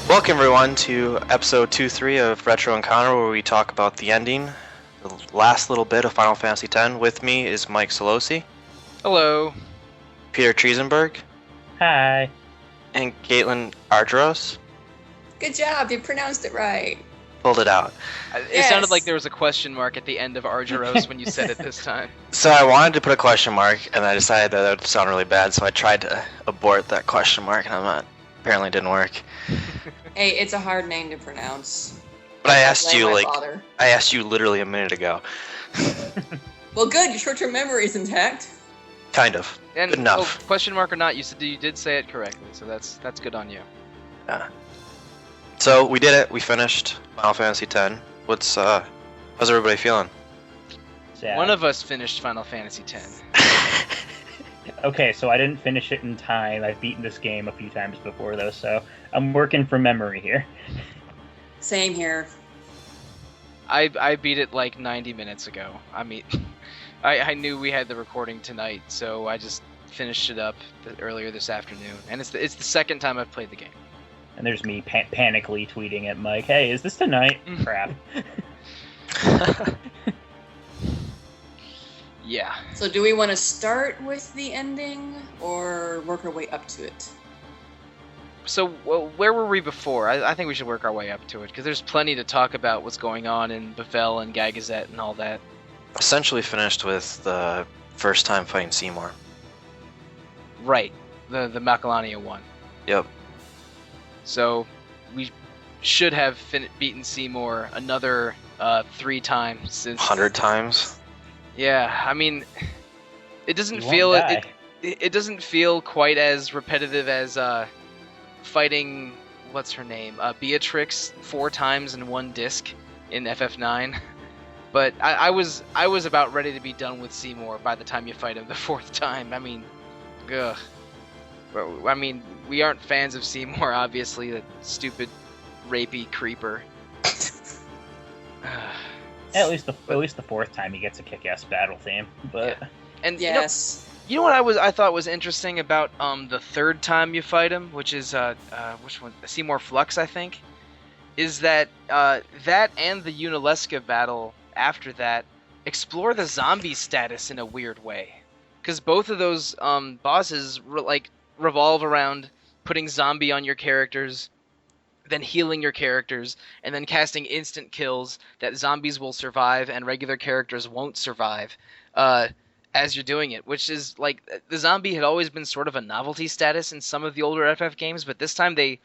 Welcome everyone to episode 2-3 of Retro Encounter, where we talk about the ending, the last little bit of Final Fantasy X. With me is Mike Sollosi, Hello. Peter Triezenberg, Hi. and Caitlin Argyros. Good job, you pronounced it right. Pulled it out. It sounded like there was a question mark at the end of Argyros when you said it this time. So I wanted to put a question mark, and I decided that would sound really bad, so I tried to abort that question mark, and apparently didn't work. Hey, it's a hard name to pronounce. But I asked you, Father. I asked you literally a minute ago. Well, good, your short-term memory is intact. Kind of. And Good enough. Question mark or not, you did say it correctly, so that's good on you. Yeah. So we did it. We finished Final Fantasy X. How's everybody feeling? Sad. One of us finished Final Fantasy X. Okay, so I didn't finish it in time. I've beaten this game a few times before, though, so I'm working from memory here. Same here. I beat it like 90 minutes ago. I mean, I knew we had the recording tonight, so I just finished it up earlier this afternoon, and it's the second time I've played the game. And there's me panically tweeting at Mike, "Hey, is this tonight?" Crap. Yeah. So do we want to start with the ending, or work our way up to it? So where were we before? I think we should work our way up to it, because there's plenty to talk about what's going on in Bavel and Gagazet and all that. Essentially finished with the first time fighting Seymour. Right. The Macalania one. Yep. So we should have beaten Seymour another 3 times since 100 times. Yeah, I mean, it doesn't You feel won't die. it doesn't feel quite as repetitive as fighting what's her name, Beatrix 4 times in one disc in FF9. But I was about ready to be done with Seymour by the time you fight him the 4th time. I mean, ugh. I mean, we aren't fans of Seymour, obviously. That stupid, rapey creeper. At least the 4th time he gets a kick-ass battle theme, but Yeah. And Yes. you know what I thought was interesting about the 3rd time you fight him, which is which one? Seymour Flux, I think, is that that and the Unalesca battle after that explore the zombie status in a weird way, because both of those bosses revolve around putting zombie on your characters, then healing your characters, and then casting instant kills that zombies will survive and regular characters won't survive as you're doing it, which is like, the zombie had always been sort of a novelty status in some of the older FF games, but this time they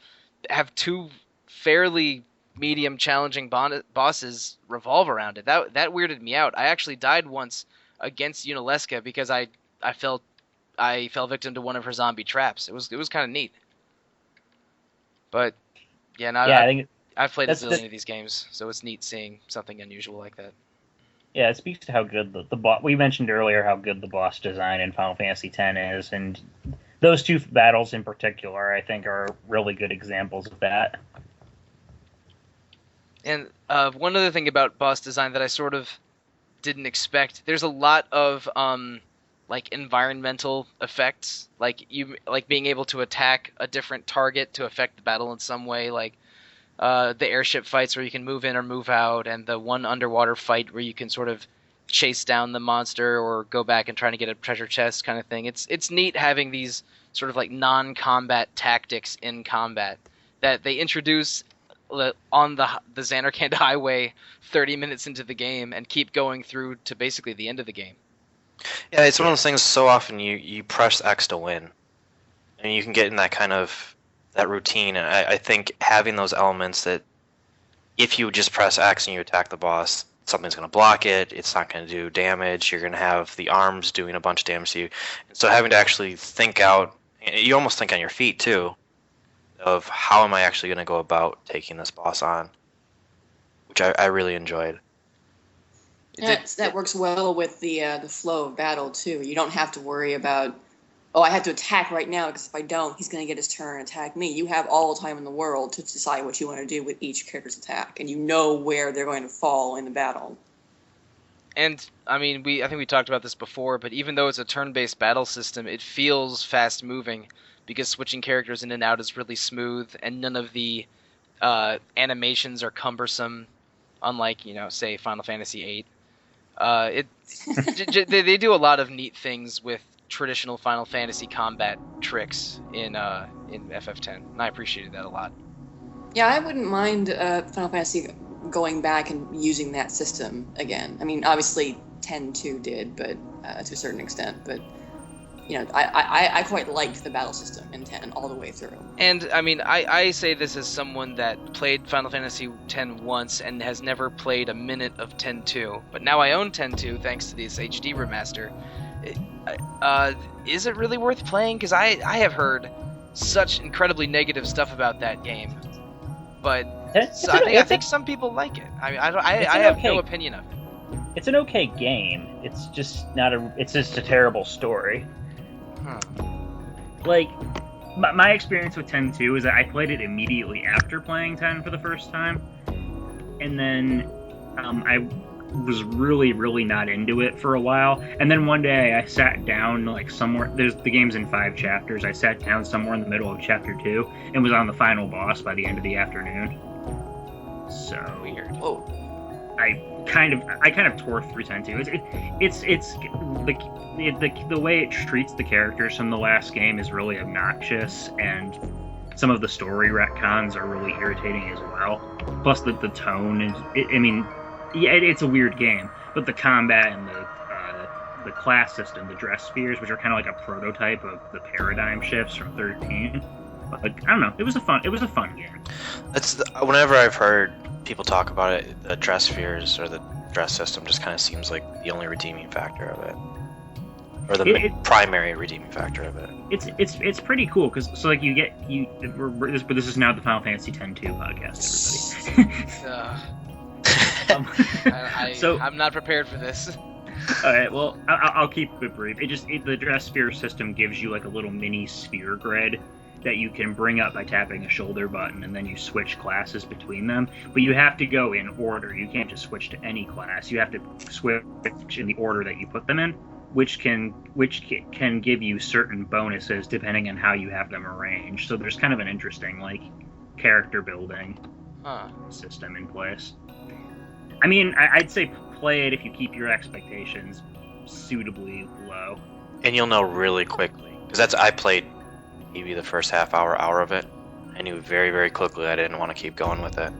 have 2 fairly medium challenging bosses revolve around it. That weirded me out. I actually died once against Unalesca because I fell victim to one of her zombie traps. It was kind of neat. But yeah, I think I've played a that's zillion of these games, so it's neat seeing something unusual like that. yeah, it speaks to how good the boss. We mentioned earlier how good the boss design in Final Fantasy X is, and those 2 battles in particular, I think, are really good examples of that. And one other thing about boss design that I sort of didn't expect, there's a lot of like environmental effects, like being able to attack a different target to affect the battle in some way, like the airship fights where you can move in or move out, and the one underwater fight where you can sort of chase down the monster or go back and try to get a treasure chest kind of thing. It's neat having these sort of like non-combat tactics in combat that they introduce on the Xanarkand Highway 30 minutes into the game and keep going through to basically the end of the game. Yeah, it's one of those things. So often you press X to win, and you can get in that kind of that routine. And I think having those elements that if you just press X and you attack the boss, something's going to block it. It's not going to do damage. You're going to have the arms doing a bunch of damage to you. And so having to actually think out, you almost think on your feet too, of how am I actually going to go about taking this boss on, which I really enjoyed. That works well with the flow of battle, too. You don't have to worry about, oh, I have to attack right now, because if I don't, he's going to get his turn and attack me. You have all the time in the world to decide what you want to do with each character's attack, and you know where they're going to fall in the battle. And I mean, I think we talked about this before, but even though it's a turn-based battle system, it feels fast-moving because switching characters in and out is really smooth, and none of the animations are cumbersome, unlike say Final Fantasy VIII. They do a lot of neat things with traditional Final Fantasy combat tricks in FF10, and I appreciated that a lot. Yeah, I wouldn't mind Final Fantasy going back and using that system again. I mean, obviously 10-2 did, but to a certain extent. But I quite liked the battle system in 10 all the way through. And I mean, I say this as someone that played Final Fantasy X once and has never played a minute of 10-2. But now I own 10-2 thanks to this HD remaster. Is it really worth playing? Because I have heard such incredibly negative stuff about that game. But I think some people like it. I have no opinion of it. It's an okay game. It's just it's just a terrible story. Like, my experience with 10-2 is that I played it immediately after playing 10 for the first time, and then I was really, really not into it for a while. And then one day I sat down like somewhere. The game's in 5 chapters. I sat down somewhere in the middle of chapter 2 and was on the final boss by the end of the afternoon. So weird. Oh. I kind of tore through 10-2. It's the way it treats the characters from the last game is really obnoxious, and some of the story retcons are really irritating as well. Plus the tone is, it's a weird game, but the combat and the class system, the dress spheres, which are kind of like a prototype of the paradigm shifts from 13. Like, I don't know, it was a fun game. Whenever I've heard people talk about it, the dress spheres or the dress system just kind of seems like the only redeeming factor of it, or the primary redeeming factor of it. It's pretty cool because like but this is now the Final Fantasy X-2 podcast, everybody. I'm not prepared for this. All right, well, I'll keep it brief. The dress sphere system gives you like a little mini sphere grid that you can bring up by tapping a shoulder button, and then you switch classes between them. But you have to go in order. You can't just switch to any class. You have to switch in the order that you put them in, which can give you certain bonuses depending on how you have them arranged. So there's kind of an interesting like character building system in place. I mean, I'd say play it if you keep your expectations suitably low. And you'll know really quickly, because I played maybe the first half hour of it. I knew very, very quickly I didn't want to keep going with it.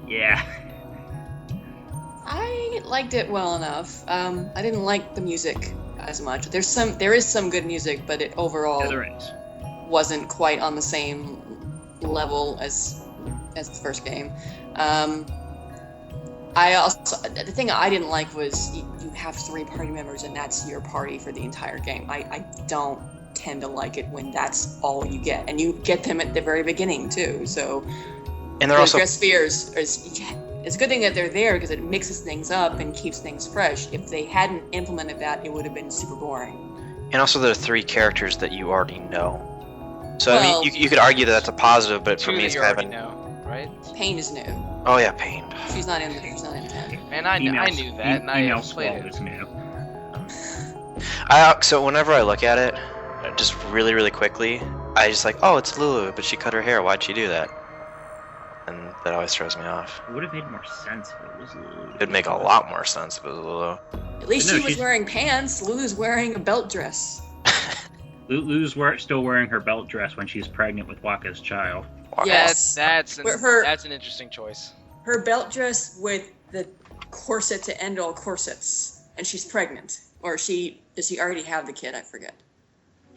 Yeah. I liked it well enough. I didn't like the music as much. There is some good music, but it overall wasn't quite on the same level as the first game. The thing I didn't like was you have 3 party members and that's your party for the entire game. I don't tend to like it when that's all you get, and you get them at the very beginning too. So, and they're also dress spheres. It's a good thing that they're there because it mixes things up and keeps things fresh. If they hadn't implemented that, it would have been super boring. And also, there are 3 characters that you already know. So I mean, you could argue that that's a positive, but for me, it's kind of right? Pain is new. Oh yeah, Pain. She's not in 10. And I knew that, and I played it. Is new. So whenever I look at it, just really, really quickly, I just like, oh, it's Lulu, but she cut her hair. Why'd she do that? And that always throws me off. It would have made more sense if it was Lulu. It'd make a lot more sense if it was Lulu. At least she was wearing pants. Lulu's wearing a belt dress. Lulu's still wearing her belt dress when she's pregnant with Waka's child. Yes, that's an interesting choice. Her belt dress with the corset to end all corsets, and she's pregnant. Or does she already have the kid? I forget.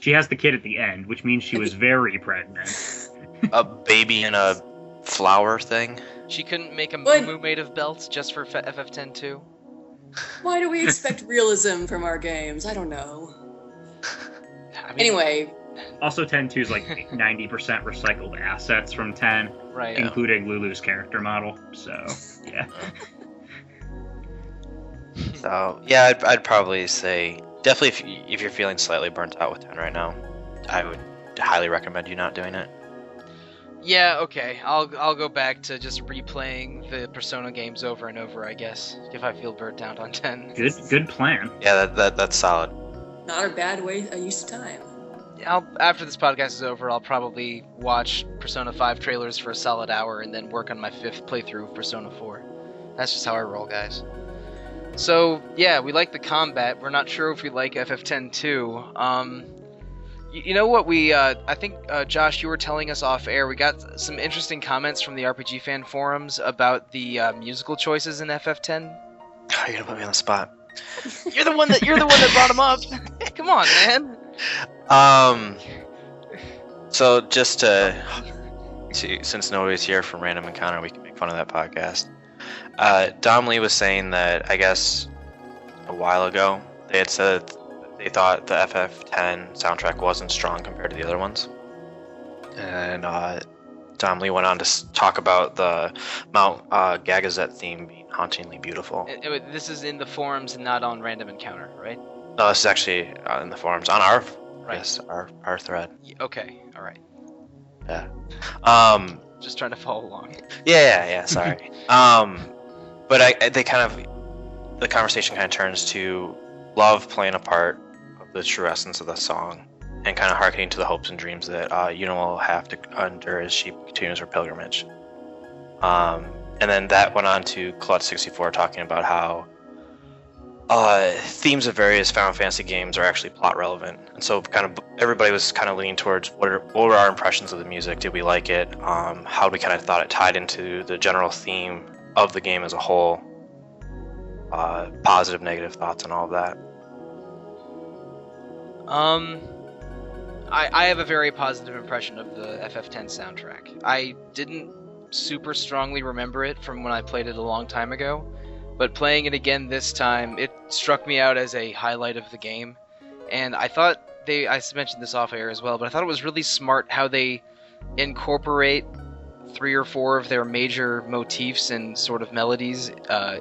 She has the kid at the end, which means she was very pregnant. A baby in a flower thing? She couldn't make a moo made of belts just for FF10 too? Why do we expect realism from our games? I don't know. Anyway. Also, 10-2 is like 90% recycled assets from 10, right? Including Lulu's character model. So, yeah. So, yeah, I'd probably say, definitely if you're feeling slightly burnt out with 10 right now, I would highly recommend you not doing it. Yeah, okay. I'll go back to just replaying the Persona games over and over, I guess, if I feel burnt out on 10. Good plan. Yeah, that's solid. Not a bad use of time. after this podcast is over, I'll probably watch Persona 5 trailers for a solid hour and then work on my 5th playthrough of Persona 4. That's just how I roll, guys. So, yeah, we like the combat. We're not sure if we like FF10 too. You know what I think, Josh, you were telling us off air, we got some interesting comments from the RPG fan forums about the musical choices in FF10. Oh, you're gonna put me on the spot. You're the one that brought them up. Come on, man. So just to see, since nobody's here from Random Encounter, we can make fun of that podcast. Dom Lee was saying that, I guess, a while ago, they had said they thought the FF10 soundtrack wasn't strong compared to the other ones. And Dom Lee went on to talk about the Mount Gagazet theme being hauntingly beautiful. This is in the forums and not on Random Encounter, right? No, this is actually in the forums, on our, Right. yes, our thread. Okay, alright. Yeah. Just trying to follow along. Yeah, sorry. But they kind of, the conversation kind of turns to love playing a part of the true essence of the song, and kind of harkening to the hopes and dreams that Yuna will have to endure as she continues her pilgrimage. And then that went on to Clut64 talking about how themes of various Final Fantasy games are actually plot relevant, and so kind of everybody was kind of leaning towards what were our impressions of the music? Did we like it? How we kind of thought it tied into the general theme of the game as a whole? Positive, negative thoughts, and all of that. I have a very positive impression of the FF10 soundtrack. I didn't super strongly remember it from when I played it a long time ago, but playing it again this time, it struck me out as a highlight of the game. And I thought I mentioned this off air as well, but I thought it was really smart how they incorporate 3 or 4 of their major motifs and sort of melodies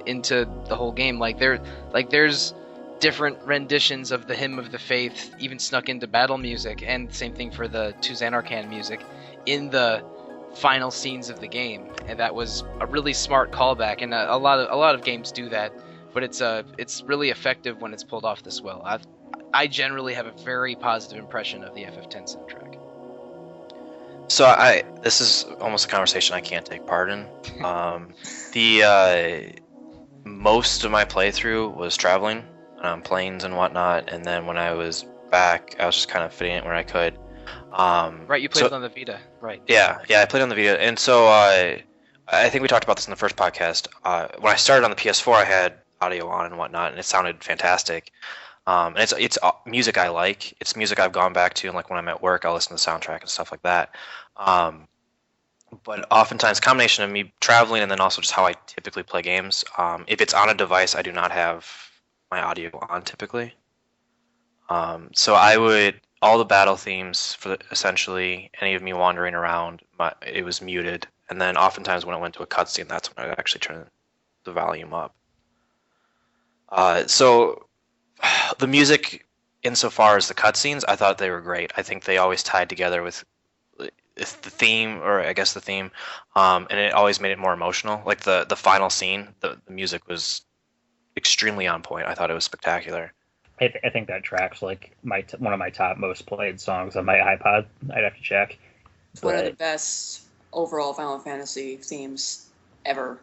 into the whole game. There's different renditions of the Hymn of the Faith even snuck into battle music, and same thing for the Triezenberg music in the final scenes of the game, and that was a really smart callback. And a lot of games do that, but it's really effective when it's pulled off this well. I generally have a very positive impression of the FF10 soundtrack. So this is almost a conversation I can't take part in. Most of my playthrough was traveling on planes and whatnot, and then when I was back, I was just kind of fitting it where I could. Right, you played it on the Vita, right? Yeah, I played on the Vita, and so I think we talked about this in the first podcast. When I started on the PS4, I had audio on and whatnot, and it sounded fantastic. And it's music I like. It's music I've gone back to, and like when I'm at work, I'll listen to the soundtrack and stuff like that. But oftentimes, combination of me traveling and then also just how I typically play games. If it's on a device, I do not have my audio on typically. So I would, all the battle themes for essentially any of me wandering around, it was muted. And then oftentimes when it went to a cutscene, that's when I would actually turn the volume up. So the music, insofar as the cutscenes, I thought they were great. I think they always tied together with the theme, or I guess the theme, and it always made it more emotional. Like the final scene, the music was extremely on point. I thought it was spectacular. I think that track's like one of my top most played songs on my iPod. I'd have to check. It's one of the best overall Final Fantasy themes ever,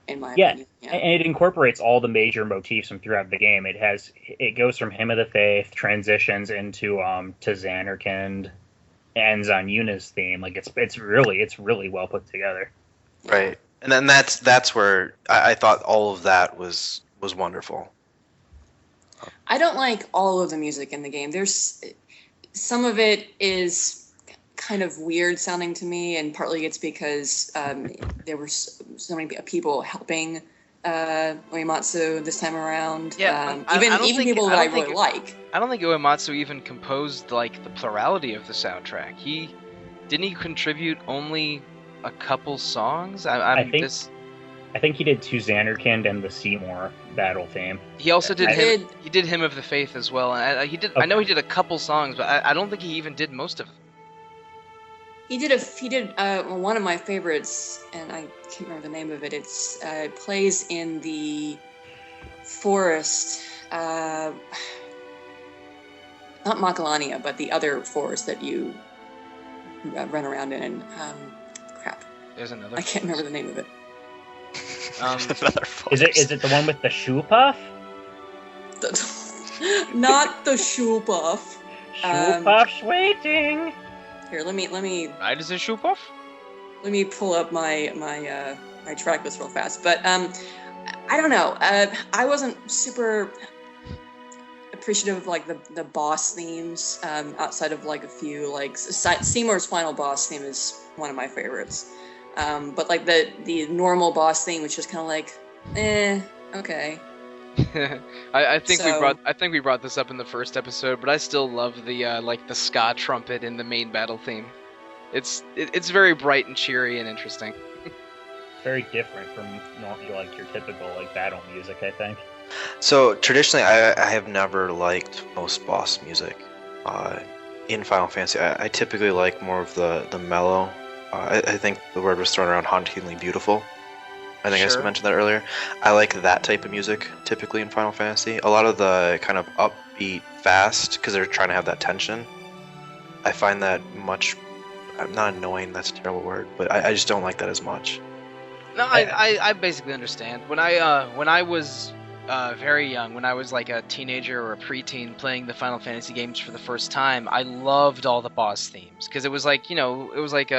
in my opinion. Yeah, and it incorporates all the major motifs from throughout the game. It goes from Hymn of the Faith, transitions into to Xanarkand, ends on Yuna's theme. Like it's really well put together. Right, and then that's where I thought all of that was wonderful. I don't like all of the music in the game. There's some of it is kind of weird sounding to me, and partly it's because there were so many people helping Uematsu this time around. Yeah, even people that I really like. I don't think Uematsu even composed like the plurality of the soundtrack. Didn't he contribute only a couple songs? I think he did to Xanarkand and the Seymour battle theme. He also did Hymn of the Faith as well. And he did. Okay. I know he did a couple songs, but I don't think he even did most of them. He did one of my favorites, and I can't remember the name of it. It plays in the forest. not Macalania, but the other forest that you run around in. Crap. There's another. I can't remember the name of it. Another forest. Is it the one with the shoe puff? Not the shoe puff. Shoe puff's waiting. Here, let me I just a shoe puff. let me pull up my my track list real fast. But I don't know. I wasn't super appreciative of like the boss themes. Outside of like a few, like Seymour's final boss theme is one of my favorites. But like the normal boss theme was just kind of like, okay. I think we brought this up in the first episode, but I still love the like the ska trumpet in the main battle theme. It's very bright and cheery and interesting. Very different from like your typical like battle music, I think. So traditionally, I have never liked most boss music. In Final Fantasy, I typically like more of the mellow. I think the word was thrown around, hauntingly beautiful. I think Sure. I mentioned that earlier. I like that type of music typically in Final Fantasy. A lot of the kind of upbeat, fast, because they're trying to have that tension. I find that much. I'm not annoying. That's a terrible word, but I just don't like that as much. No, I basically understand. When I was very young, when I was like a teenager or a preteen playing the Final Fantasy games for the first time, I loved all the boss themes because it was like it was like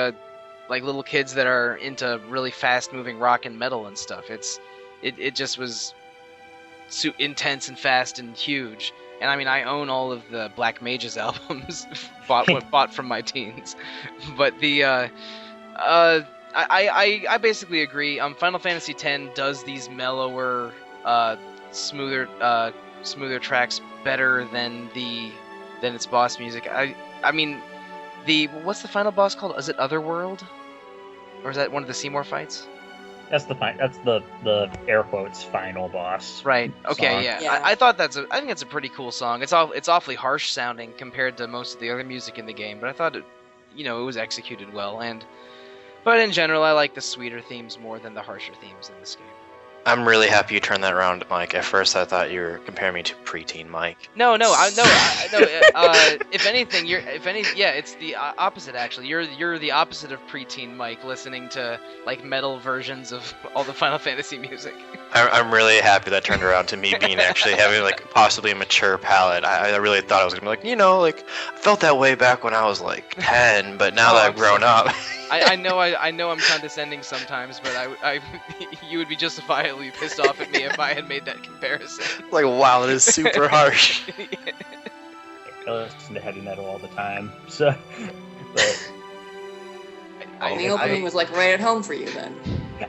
little kids that are into really fast moving rock and metal and stuff. It just was intense and fast and huge. And I mean, I own all of the Black Mages albums bought from my teens. But I basically agree. Final Fantasy X does these mellower, smoother tracks better than its boss music. I mean, what's the final boss called? Is it Otherworld? Or is that one of the Seymour fights? That's the air quotes final boss. Right. Okay. Song. Yeah. I think it's a pretty cool song. It's awfully harsh sounding compared to most of the other music in the game, but I thought it was executed well. But in general, I like the sweeter themes more than the harsher themes in this game. I'm really happy you turned that around, Mike. At first, I thought you were comparing me to preteen Mike. No. If anything, it's the opposite actually. You're the opposite of preteen Mike, listening to like metal versions of all the Final Fantasy music. I'm really happy that turned around to me being actually having like possibly a mature palate. I really thought I was gonna be like, I felt that way back when I was like 10, but now that I've grown up. I know I'm condescending sometimes, but you would be justifiably pissed off at me if I had made that comparison. Like, wow, it is super harsh. I listen to heavy metal all the time, so. But, the opening was like right at home for you then.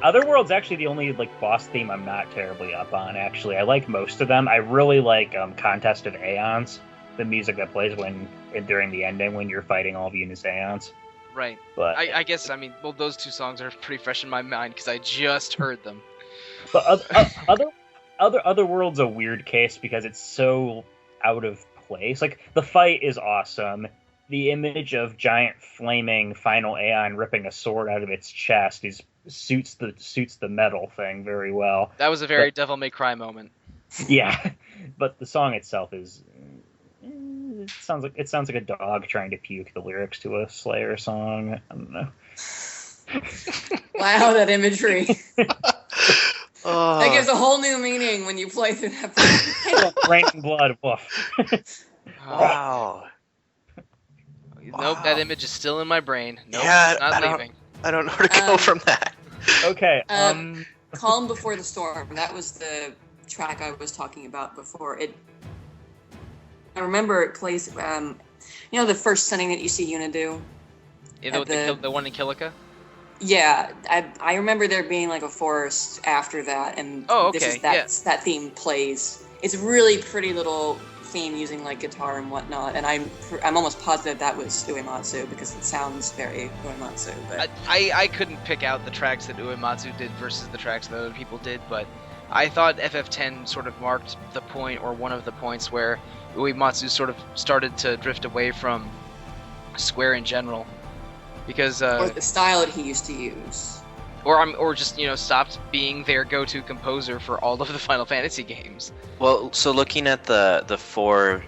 Otherworld's actually the only like boss theme I'm not terribly up on. Actually, I like most of them. I really like Contest of Aeons, the music that plays during the ending when you're fighting all of Unis Aeons. Right. But I guess those two songs are pretty fresh in my mind because I just heard them. But Otherworld's a weird case because it's so out of place. Like the fight is awesome. The image of giant flaming final Aeon ripping a sword out of its chest suits the metal thing very well. That was a very Devil May Cry moment. Yeah, but the song itself is. It sounds like a dog trying to puke the lyrics to a Slayer song. I don't know. Wow, that imagery. That gives a whole new meaning when you play through that. Raining blood. Woof. Wow. Nope, that image is still in my brain. Nope, Yeah, it's not leaving. I don't know where to go from that. Okay. Calm Before the Storm. That was the track I was talking about before. I remember it plays, the first setting that you see Yuna do. The one in Kilika? Yeah, I remember there being like a forest after that, and that theme plays. It's a really pretty little theme using like guitar and whatnot, and I'm almost positive that was Uematsu because it sounds very Uematsu. But I couldn't pick out the tracks that Uematsu did versus the tracks that other people did, but I thought FF10 sort of marked the point, or one of the points, where Uematsu sort of started to drift away from Square in general, because or the style that he used to use, or just stopped being their go-to composer for all of the Final Fantasy games. Well, so looking at the 4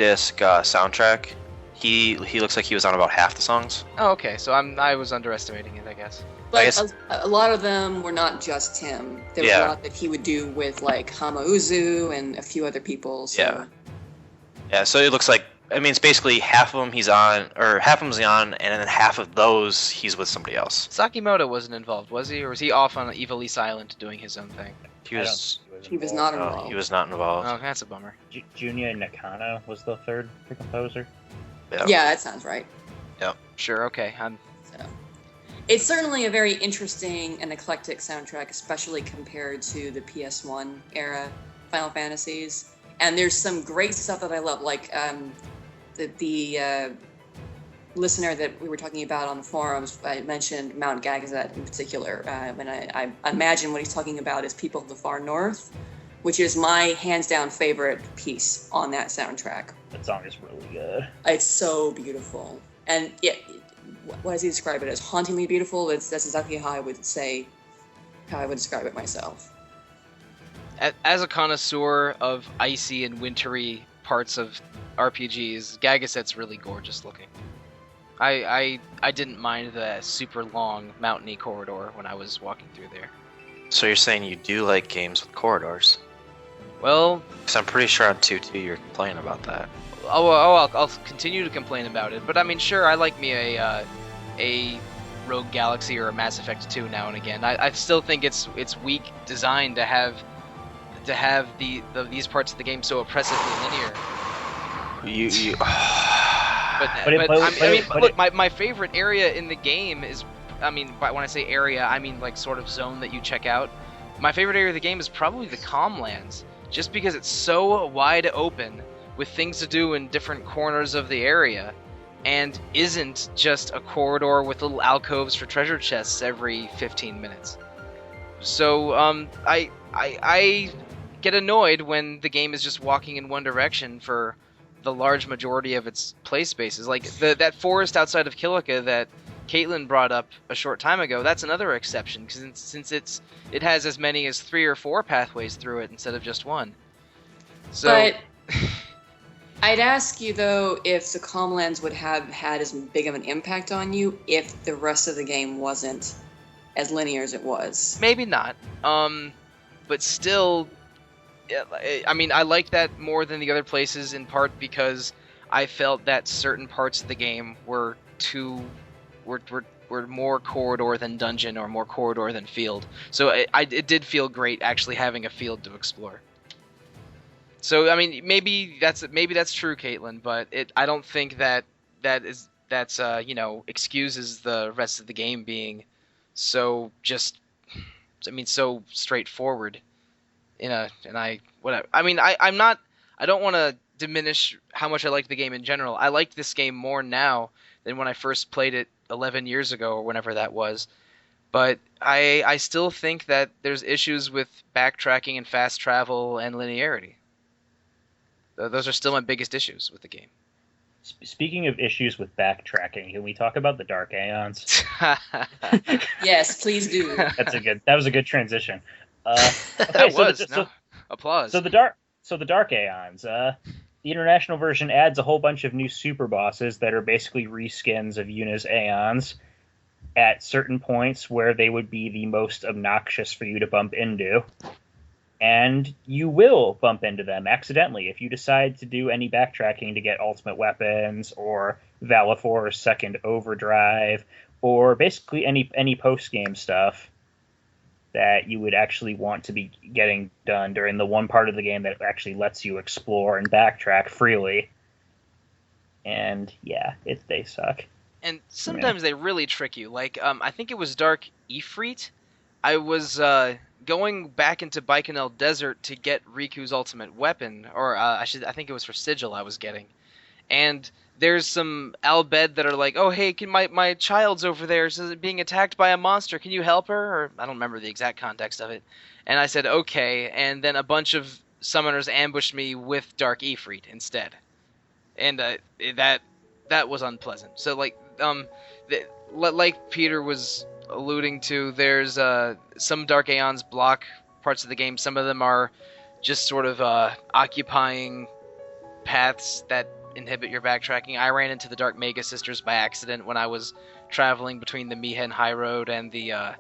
disc soundtrack, he looks like he was on about half the songs. Oh, okay. So I was underestimating it, I guess. But guess- a lot of them were not just him. There was a lot that he would do with like Hamauzu and a few other people. So. Yeah. So it looks like, I mean, it's basically half of them he's on, or half of them's on, and then half of those he's with somebody else. Sakimoto wasn't involved, was he? Or was he off on Evilise Island doing his own thing? He was. He was not No, involved. he was not involved. Oh, that's a bummer. Junya Nakano was the third composer. Yeah, that sounds right. Sure, okay. So, it's certainly a very interesting and eclectic soundtrack, especially compared to the PS1 era Final Fantasies. And there's some great stuff that I love, like the listener that we were talking about on the forums, I mentioned Mount Gagazet in particular. And I imagine what he's talking about is People of the Far North, which is my hands-down favorite piece on that soundtrack. That song is really good. It's so beautiful. And yeah, what does he describe it as? Hauntingly beautiful? That's exactly how I would describe it myself. As a connoisseur of icy and wintry parts of RPGs, Gagaset's really gorgeous looking. I didn't mind the super long mountainy corridor when I was walking through there. So you're saying you do like games with corridors? Well, Because I'm pretty sure on 2.2 you're complaining about that. I'll continue to complain about it, but I mean, sure, I like me a Rogue Galaxy or a Mass Effect 2 now and again. I still think it's weak design to have these parts of the game so oppressively linear. Look, my favorite area in the game is, when I say area, I mean like sort of zone that you check out. My favorite area of the game is probably the Calmlands, just because it's so wide open with things to do in different corners of the area, and isn't just a corridor with little alcoves for treasure chests every 15 minutes. So I get annoyed when the game is just walking in one direction for the large majority of its play spaces. Like that forest outside of Kilika that Caitlin brought up a short time ago, that's another exception, since it has as many as 3 or 4 pathways through it instead of just one. So, but I'd ask you though if the Calmlands would have had as big of an impact on you if the rest of the game wasn't as linear as it was. maybe not. But still, I like that more than the other places, in part because I felt that certain parts of the game were more corridor than dungeon or more corridor than field. So it did feel great actually having a field to explore. So maybe that's true, Caitlin, but I don't think that's excuses the rest of the game being so so straightforward. I don't want to diminish how much I like the game in general. I like this game more now than when I first played it 11 years ago or whenever that was. But I still think that there's issues with backtracking and fast travel and linearity. Those are still my biggest issues with the game. Speaking of issues with backtracking, can we talk about the Dark Aeons? Yes, please do. That was a good transition. Applause. So the Dark Aeons. The international version adds a whole bunch of new super bosses that are basically reskins of Yuna's Aeons at certain points where they would be the most obnoxious for you to bump into. And you will bump into them accidentally if you decide to do any backtracking to get ultimate weapons or Valifor's second overdrive or basically any post-game stuff that you would actually want to be getting done during the one part of the game that actually lets you explore and backtrack freely. And yeah, they suck. And sometimes they really trick you. Like, I think it was Dark Ifrit. I was going back into Baikonur Desert to get Riku's ultimate weapon, or I think it was for Sigil I was getting. And there's some Albed that are like, oh hey, my child's over there, is being attacked by a monster, can you help her? Or I don't remember the exact context of it. And I said okay, and then a bunch of summoners ambushed me with Dark Ifrit instead. And that was unpleasant. So like Peter was alluding to, there's some Dark Aeons block parts of the game. Some of them are just sort of occupying paths that inhibit your backtracking. I ran into the Dark Mega Sisters by accident when I was traveling between the Mihen High Road and the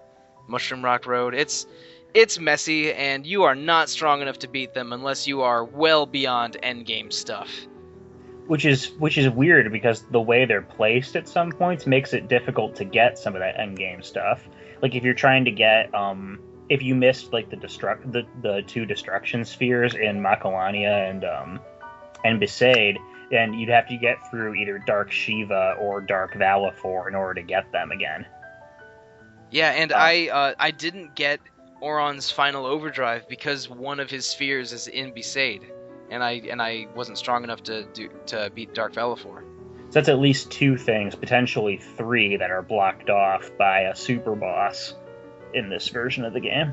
Mushroom Rock Road. It's messy, and you are not strong enough to beat them unless you are well beyond endgame stuff. Which is weird because the way they're placed at some points makes it difficult to get some of that endgame stuff. Like if you're trying to get if you missed like the two destruction spheres in Makalania and Besaid, then you'd have to get through either Dark Shiva or Dark Valifor in order to get them again. Yeah, and I didn't get Oron's final overdrive because one of his spheres is in Besaid, and I wasn't strong enough to beat Dark Valifor. So that's at least two things, potentially three, that are blocked off by a super boss in this version of the game.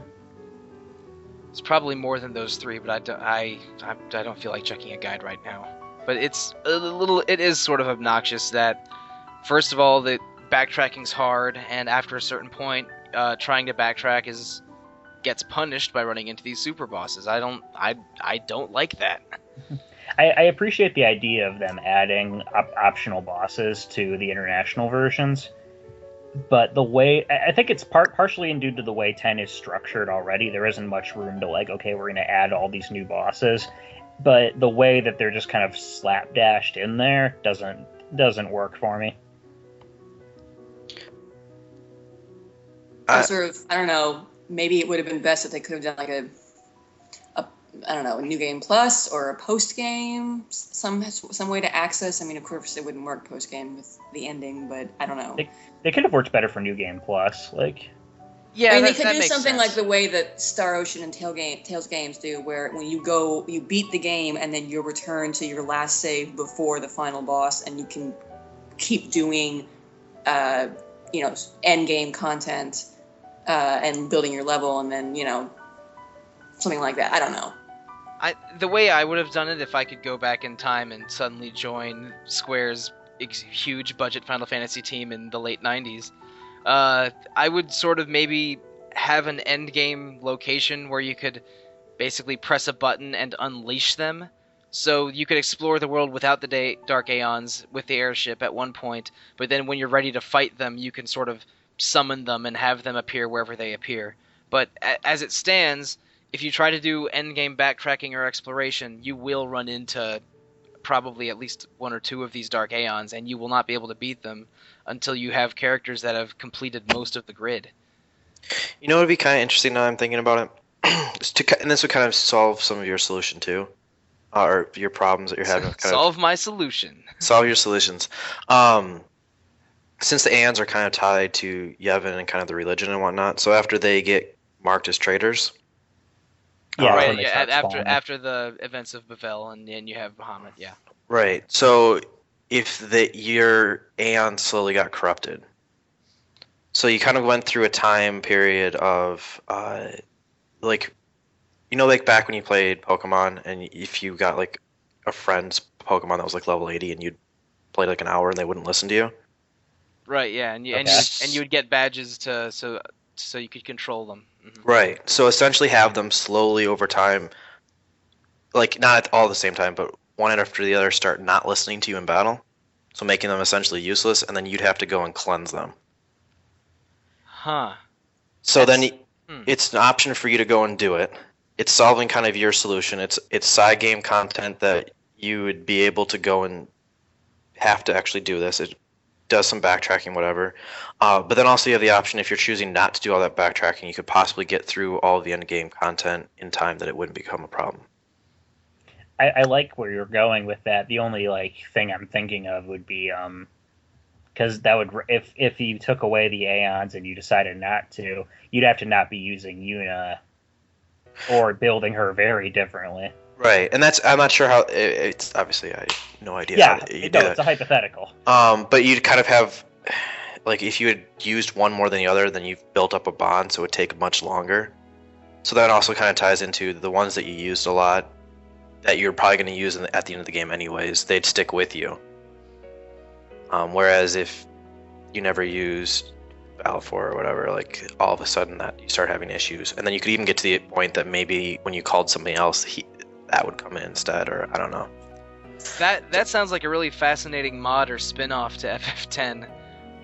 It's probably more than those three, but I don't feel like checking a guide right now. But it is sort of obnoxious that, first of all, the backtracking's hard, and after a certain point, trying to backtrack gets punished by running into these super bosses. I don't like that. I appreciate the idea of them adding optional bosses to the international versions, but the way I think it's partially due to the way 10 is structured already. There isn't much room to like, okay, we're going to add all these new bosses, but the way that they're just kind of slapdashed in there doesn't work for me. I don't know. Maybe it would have been best if they could have done like a New Game Plus or a post game, some way to access. I mean, of course, it wouldn't work post game with the ending, but I don't know. They could have worked better for New Game Plus, like. Yeah, I mean, they could do something sense. like the way that Star Ocean and Tales games do, where when you beat the game and then you return to your last save before the final boss, and you can keep doing, end game content and building your level, and then something like that. I don't know. The way I would have done it if I could go back in time and suddenly join Square's huge budget Final Fantasy team in the late 90s, I would sort of maybe have an end game location where you could basically press a button and unleash them. So you could explore the world without the Dark Aeons with the airship at one point, but then when you're ready to fight them, you can sort of summon them and have them appear wherever they appear. But as it stands, if you try to do endgame backtracking or exploration, you will run into probably at least one or two of these Dark Aeons, and you will not be able to beat them until you have characters that have completed most of the grid. You know what would be kind of interesting now I'm thinking about it? And this would kind of solve some of your solution too. Or your problems that you're having. My solution. Solve your solutions. Since the Aeons are kind of tied to Yevon and kind of the religion and whatnot, so after they get marked as traitors, Yeah, right. Yeah, after the events of Bavel and you have Bahamut. Yeah. Right. So if your Aeon slowly got corrupted, so you kind of went through a time period of like back when you played Pokemon, and if you got like a friend's Pokemon that was like level 80 and you'd play like an hour and they wouldn't listen to you. Right. Yeah, and you would get badges so you could control them. Mm-hmm. Right. So essentially have them slowly over time, like not all at the same time, but one after the other start not listening to you in battle. So making them essentially useless, and then you'd have to go and cleanse them. Huh. So then it's an option for you to go and do it. It's solving kind of your solution. It's side game content that you would be able to go and have to actually do this. It does some backtracking, whatever. But then also you have the option, if you're choosing not to do all that backtracking, you could possibly get through all of the end game content in time that it wouldn't become a problem. I like where you're going with that. The only thing I'm thinking of would be because that would if you took away the Aeons and you decided not to, you'd have to not be using Yuna or building her very differently. Right, and I'm not sure how it's obviously I have no idea. Yeah, how you do it's a hypothetical. But you'd kind of have if you had used one more than the other, then you've built up a bond, so it would take much longer. So that also kind of ties into the ones that you used a lot, that you're probably going to use at the end of the game anyways. They'd stick with you. Whereas if you never used Balfour or whatever, all of a sudden that you start having issues, and then you could even get to the point that maybe when you called something else, that would come in instead, or I don't know. That sounds like a really fascinating mod or spin-off to FF10.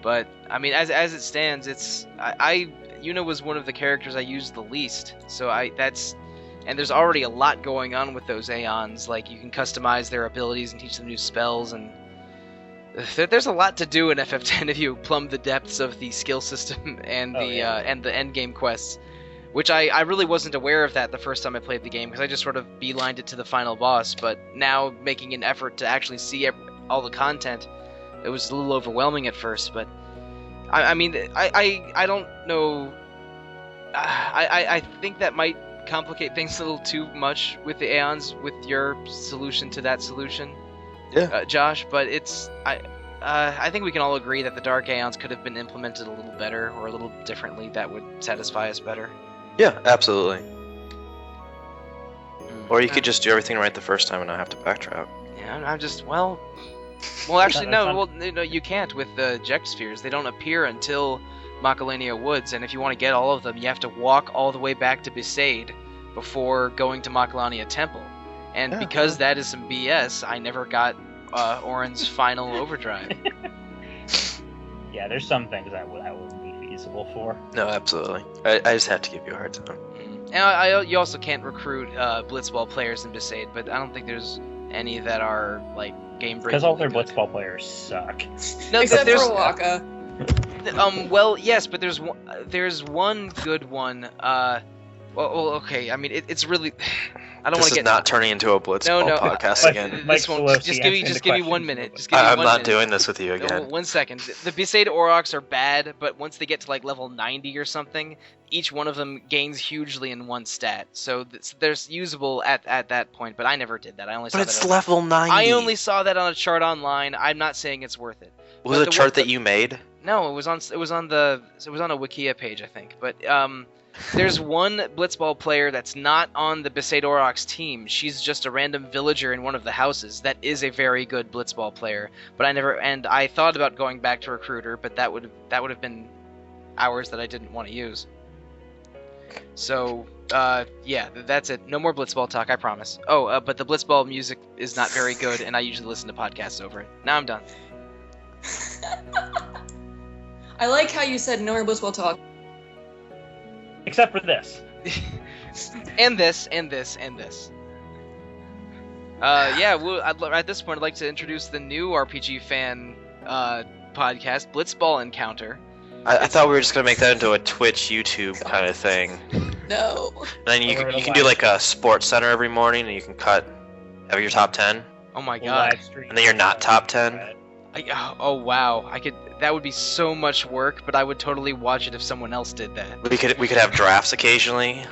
But I mean, as it stands, Yuna was one of the characters I used the least. So and there's already a lot going on with those Aeons. Like you can customize their abilities and teach them new spells, and there's a lot to do in FF10 if you plumb the depths of the skill system and and the end game quests. Which I really wasn't aware of that the first time I played the game, because I just sort of beelined it to the final boss. But now making an effort to actually see all the content, it was a little overwhelming at first. But I mean, I don't know. I think that might complicate things a little too much with the Aeons, with your solution to that solution, Josh. But I think we can all agree that the Dark Aeons could have been implemented a little better or a little differently. That would satisfy us better. Yeah, absolutely. Or you could just do everything right the first time and not have to backtrack. Yeah, I'm just well, actually no. Well, no, you can't with the Eject Spheres. They don't appear until Macalania Woods, and if you want to get all of them, you have to walk all the way back to Besaid before going to Macalania Temple. And because that is some BS, I never got Orin's final overdrive. Yeah, there's some things that wouldn't be feasible for. No, absolutely. I just had to give you a hard time. And you also can't recruit Blitzball players in Besaid, but I don't think there's any that are like game breaking. Because all their Blitzball players suck. No, except for Waka. Well, yes, but there's one good one. Well, okay. I mean, it's really. I don't want to get. This is not turning into a Blitzball podcast again. This won't. Just give me 1 minute. I'm not doing this with you again. No, 1 second. The Besaid Aurochs are bad, but once they get to like level 90 or something, each one of them gains hugely in one stat. So there's usable at that point. But I never did that. I only saw that. But it's level 90. I only saw that on a chart online. I'm not saying it's worth it. Was it a chart that you made? No, it was on a Wikia page, I think. But there's one Blitzball player that's not on the Besaid Aurochs team. She's just a random villager in one of the houses. That is a very good Blitzball player. But I thought about going back to recruiter, but that would have been hours that I didn't want to use. So yeah, that's it. No more Blitzball talk, I promise. Oh, but the Blitzball music is not very good, and I usually listen to podcasts over it. Now I'm done. I like how you said no more Blitzball talk. Except for this. and this. Yeah, at this point, I'd like to introduce the new RPG fan podcast, Blitzball Encounter. I thought we were just going to make that into a Twitch, YouTube kind of thing. No. And then you can do like a sports center every morning, and you can have your top 10. Oh my god. And then you're not top 10. Oh wow, that would be so much work, but I would totally watch it if someone else did that. We could have drafts occasionally.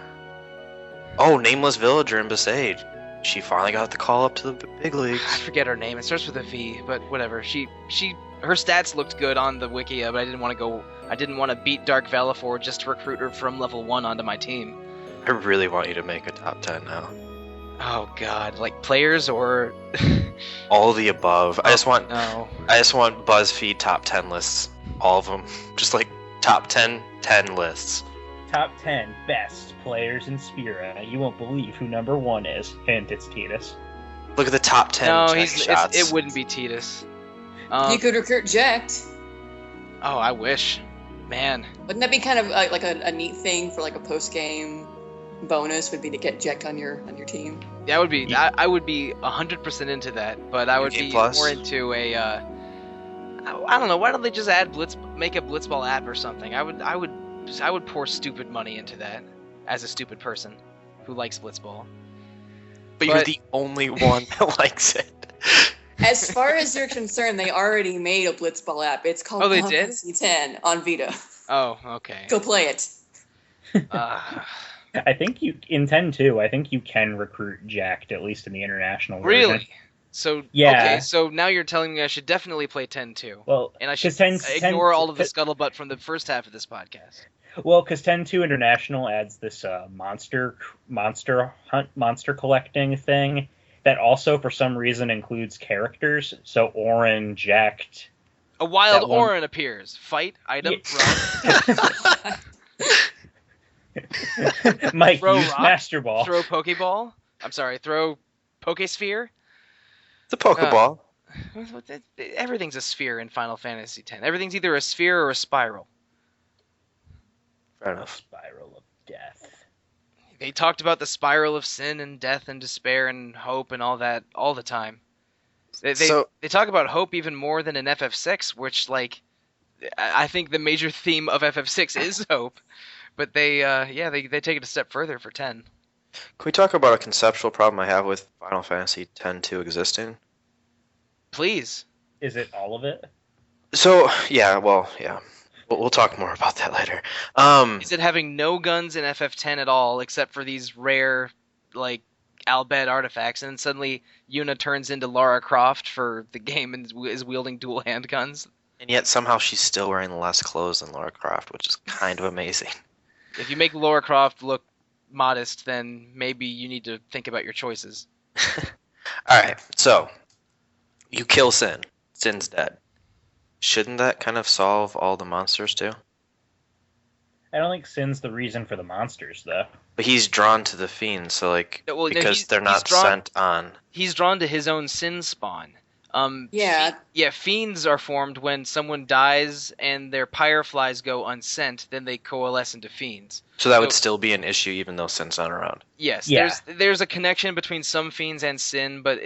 Oh, Nameless Villager in Besaid. She finally got the call up to the big leagues. I forget her name. It starts with a V, but whatever. Her stats looked good on the Wikia, but I didn't want to beat Dark Valifor just to recruit her from level 1 onto my team. I really want you to make a top 10 now. Oh god, like players or all of the above. I just want no. I just want BuzzFeed top 10 lists. All of them. Just like top 10 lists. Top 10 best players in Spira. You won't believe who number 1 is. And it's Titus. Look at the top 10 shots. It wouldn't be Titus. You could recruit Jekt. Oh, I wish. Man. Wouldn't that be kind of like a neat thing for like a post-game bonus would be to get Jekt on your team? Yeah, I would be 100% into that, but I would be more into a I don't know, why don't they just make a Blitzball app or something? I would pour stupid money into that as a stupid person who likes Blitzball. But you're the only one that likes it. As far as you're concerned, they already made a Blitzball app. It's called they did? C10 on Vita. Oh, okay. Go play it. I think in 10-2, I think you can recruit Jekt, at least in the international version. Really? So, yeah. Okay, so now you're telling me I should definitely play 10-2. Well, and I should ignore all of the scuttlebutt from the first half of this podcast. Well, because 10-2 International adds this monster collecting thing that also, for some reason, includes characters. So Orin, Jekt... A wild Orin appears. Fight, item, run. Mike, throw use rock, Master Ball. Throw Pokeball. I'm sorry, throw Pokesphere. The Pokeball. Everything's a sphere in Final Fantasy X. Everything's either a sphere or a spiral. Fair enough. Spiral of death. They talked about the spiral of sin and death and despair and hope and all that all the time. They talk about hope even more than in FF6, which, like, I think the major theme of FF6 is hope. But they take it a step further for 10. Can we talk about a conceptual problem I have with Final Fantasy X-2 existing? Please. Is it all of it? So, yeah. We'll talk more about that later. Is it having no guns in FF10 at all, except for these rare, like, Albed artifacts, and then suddenly Yuna turns into Lara Croft for the game and is wielding dual handguns? And yet somehow she's still wearing less clothes than Lara Croft, which is kind of amazing. If you make Lara Croft look modest, then maybe you need to think about your choices. Alright, so you kill Sin. Sin's dead. Shouldn't that kind of solve all the monsters too? I don't think Sin's the reason for the monsters, though. But he's drawn to the fiends, so because they're not drawn, sent on. He's drawn to his own sin spawn. Yeah. Fiends are formed when someone dies and their pyreflies go unsent, then they coalesce into fiends. So that would still be an issue even though Sin's not around. Yes, yeah. there's a connection between some fiends and Sin, but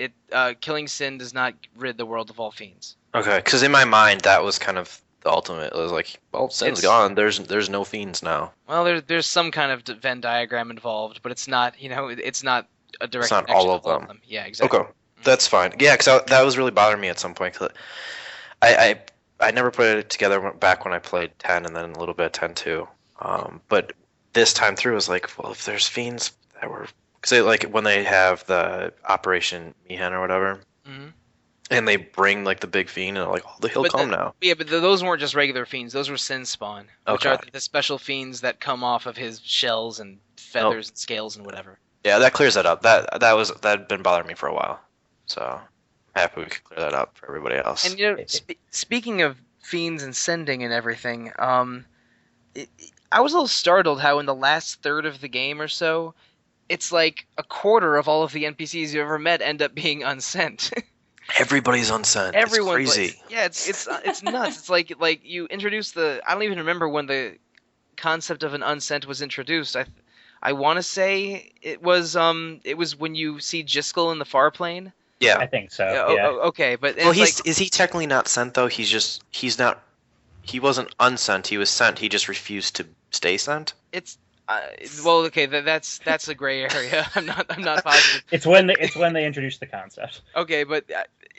killing Sin does not rid the world of all fiends. Okay, because in my mind that was kind of the ultimate. It was like, well, Sin's gone. There's no fiends now. Well, there's some kind of Venn diagram involved, but it's not it's not a direct. It's not connection all of to all them. Yeah, exactly. Okay, that's fine. Yeah, because that was really bothering me at some point. Cause I never put it together back when I played 10 and then a little bit of 10 too. But this time through, I was like, well, if there's fiends that were, because like when they have the Operation Mihen or whatever. Mm-hmm. And they bring like the big fiend and like, oh, he'll come now. Yeah, but those weren't just regular fiends. Those were Sin Spawn, which Okay. are the special fiends that come off of his shells and feathers and scales and whatever. Yeah, that clears that up. That'd been bothering me for a while. So I'm happy we could clear that up for everybody else. And speaking of fiends and sending and everything, I was a little startled how in the last third of the game or so, it's like a quarter of all of the NPCs you ever met end up being unsent. Everybody's unsent. Everyone's it's crazy. It's nuts. It's like you introduce I don't even remember when the concept of an unsent was introduced. I want to say it was when you see Jiskel in the far plane. Yeah, I think so. Yeah. Okay, but well, is he technically not sent though? He's not. He wasn't unsent. He was sent. He just refused to stay sent. It's well, okay. That's a gray area. I'm not positive. It's when they introduce the concept. Okay, but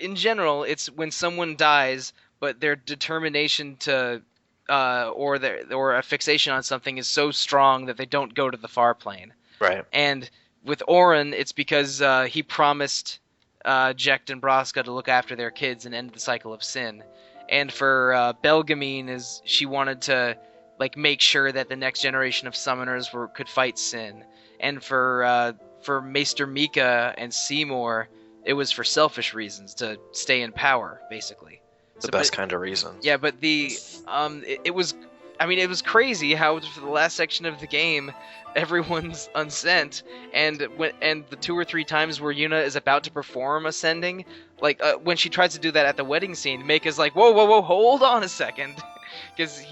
in general, it's when someone dies, but their determination to or a fixation on something is so strong that they don't go to the far plane. Right. And with Auron, it's because he promised Jecht and Braska to look after their kids and end the cycle of sin. And for Belgamine, is she wanted to make sure that the next generation of summoners could fight sin. And for Maester Mika and Seymour, it was for selfish reasons, to stay in power, basically. The best kind of reasons. Yeah, but it was crazy how for the last section of the game, everyone's unsent, and the 2 or 3 times where Yuna is about to perform ascending, when she tries to do that at the wedding scene, Mika's like, whoa, hold on a second. Because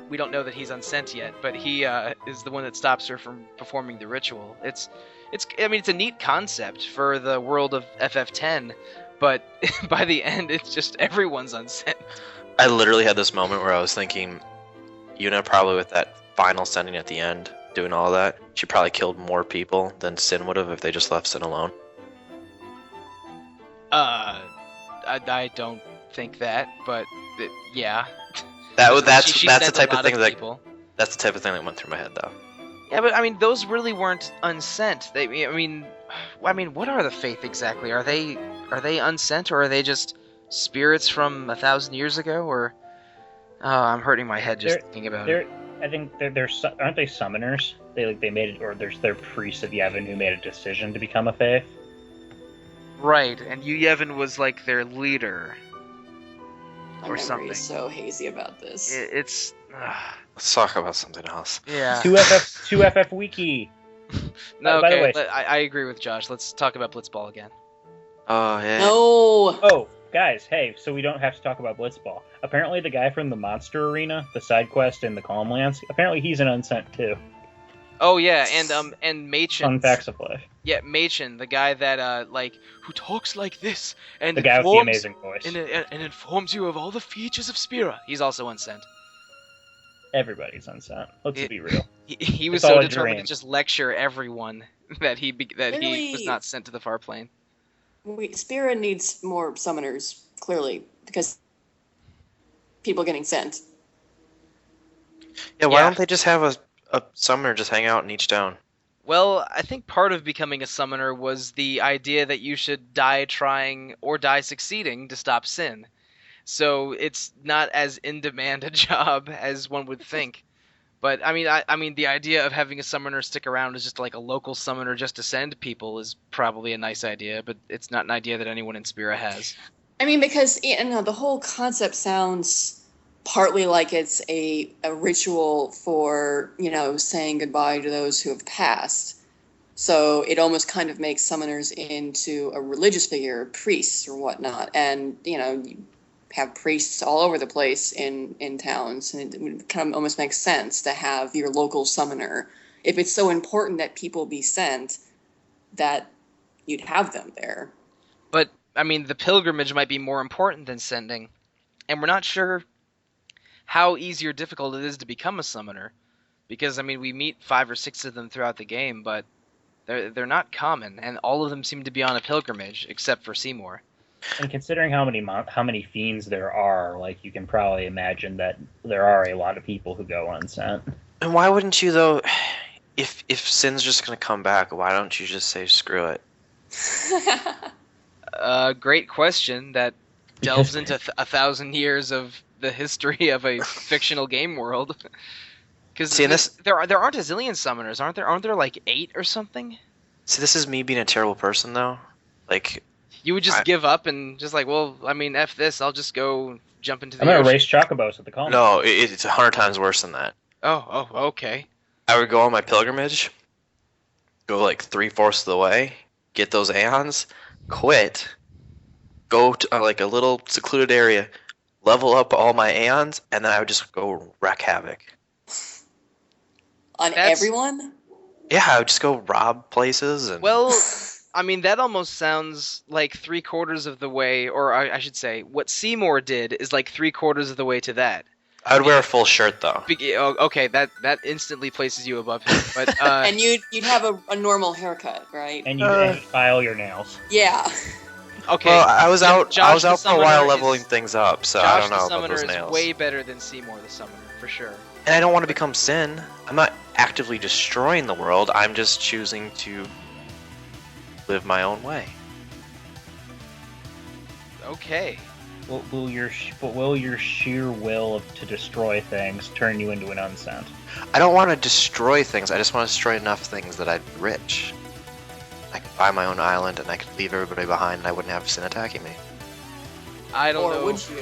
we don't know that he's unsent yet, but he is the one that stops her from performing the ritual. It's a neat concept for the world of FF10, but by the end, it's just everyone's unsent. I literally had this moment where I was thinking, Yuna probably with that final sending at the end, doing all that, she probably killed more people than Sin would have if they just left Sin alone. I don't think that, but yeah. That's She the sent type a of lot thing that people. that's the type of thing that went through my head though. Yeah, but those really weren't unsent. What are the Faith exactly? Are they unsent, or are they just spirits from 1,000 years ago? Or I'm hurting my head just thinking about it. I think they're aren't they summoners? They made it, or they're priests of Yevon who made a decision to become a Faith. Right, and Yevon was their leader. My Or memory something. is so hazy about this. It's Let's talk about something else. yeah. 2FF Wiki. No, by the okay. way- I agree with Josh. Let's talk about Blitzball again. Oh yeah. No. Oh, guys, hey, so we don't have to talk about Blitzball. Apparently the guy from the Monster Arena, the side quest in the Calmlands, apparently he's an unsent too. Oh yeah, and Machen. Fun facts of life. Yeah, Machen, the guy that who talks like this and The guy with the amazing voice. and informs you of all the features of Spira. He's also unsent. Everybody's unsent. Let's be real. He was It's all so a determined dream. to just lecture everyone that he Really? was not sent to the far plane. Spira needs more summoners, clearly, because people getting sent. Yeah, why Yeah. don't they just have a summoner just hang out in each town? Well, I think part of becoming a summoner was the idea that you should die trying or die succeeding to stop sin. So it's not as in demand a job as one would think. But I mean, the idea of having a summoner stick around as just like a local summoner just to send people is probably a nice idea, but it's not an idea that anyone in Spira has. I mean, because the whole concept sounds partly like it's a ritual for, saying goodbye to those who have passed. So it almost kind of makes summoners into a religious figure, priests or whatnot. And, you have priests all over the place in towns. And it kind of almost makes sense to have your local summoner. If it's so important that people be sent, that you'd have them there. But, I mean, the pilgrimage might be more important than sending. And we're not sure how easy or difficult it is to become a summoner. Because, I mean, we meet 5 or 6 of them throughout the game, but they're not common. And all of them seem to be on a pilgrimage, except for Seymour. And considering how many fiends there are, like, you can probably imagine that there are a lot of people who go unsent. And why wouldn't you though? If Sin's just gonna come back, why don't you just say screw it? Great question that delves into 1,000 years of the history of a fictional game world. Because there aren't a zillion summoners, aren't there? Aren't there like 8 or something? See, this is me being a terrible person though. Like, You would just give up and just like, well, I mean, F this, I'll just go jump into the I'm gonna ocean. race chocobos at the Calmlands. no, it's 100 times worse than that. Oh, okay. I would go on my pilgrimage, go like 3/4 of the way, get those aeons, quit, go to like a little secluded area, level up all my aeons, and then I would just go wreak havoc. On everyone? Yeah, I would just go rob places and. Well, I mean, that almost sounds like 3/4 of the way, or I should say, what Seymour did is like 3/4 of the way to that. I would wear a full shirt though. Okay, that instantly places you above him. But And you'd have a normal haircut, right? And you file your nails. Yeah. okay. Well, I was out. Josh I was the out for a Summoner while is- leveling things up, so I Josh don't know the about Summoner those is nails. way better than Seymour the Summoner, for sure. And I don't want to become Sin. I'm not actively destroying the world. I'm just choosing to live my own way. Okay. Will your sheer will to destroy things turn you into an unsent? I don't want to destroy things. I just want to destroy enough things that I'd be rich. I could buy my own island and I could leave everybody behind and I wouldn't have Sin attacking me. I don't know. Or would you?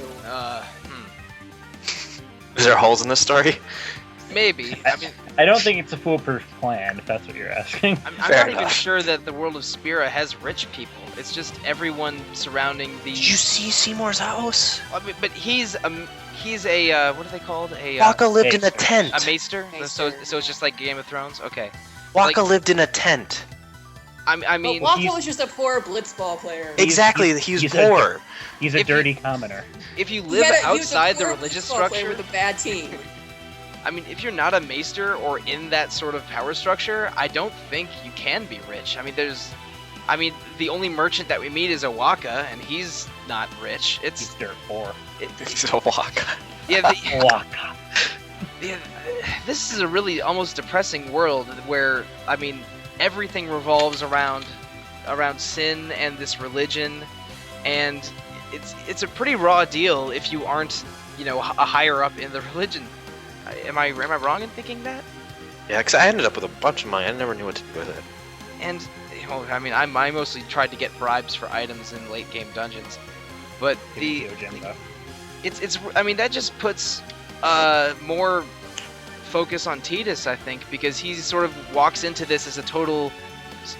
Is there holes in this story? Maybe. I mean, I don't think it's a foolproof plan, if that's what you're asking. I'm Fair not even enough. sure that the world of Spira has rich people. It's just everyone surrounding the. Did you see Seymour's house? I mean, but he's a what are they called? Waka lived in a Maester. tent. A maester. So Maester. it's just like Game of Thrones. Okay. Waka like- lived in a tent. I mean, But Waka he's- was just a poor blitzball player. Exactly, he's he's poor. He's a If you- dirty commoner. if you He live was a outside the poor religious blitzball player structure, with a bad team. I mean, if you're not a maester or in that sort of power structure, I don't think you can be rich. I mean, the only merchant that we meet is a Waka, and he's not rich. He's It's dirt poor. He's a Waka. yeah, Waka. yeah. This is a really almost depressing world where I mean everything revolves around sin and this religion, and it's a pretty raw deal if you aren't a higher up in the religion. Am I wrong in thinking that? Yeah, because I ended up with a bunch of money. I never knew what to do with it. And I mean, I mostly tried to get bribes for items in late game dungeons, but it's I mean that just puts more focus on Tidus, I think, because he sort of walks into this as a total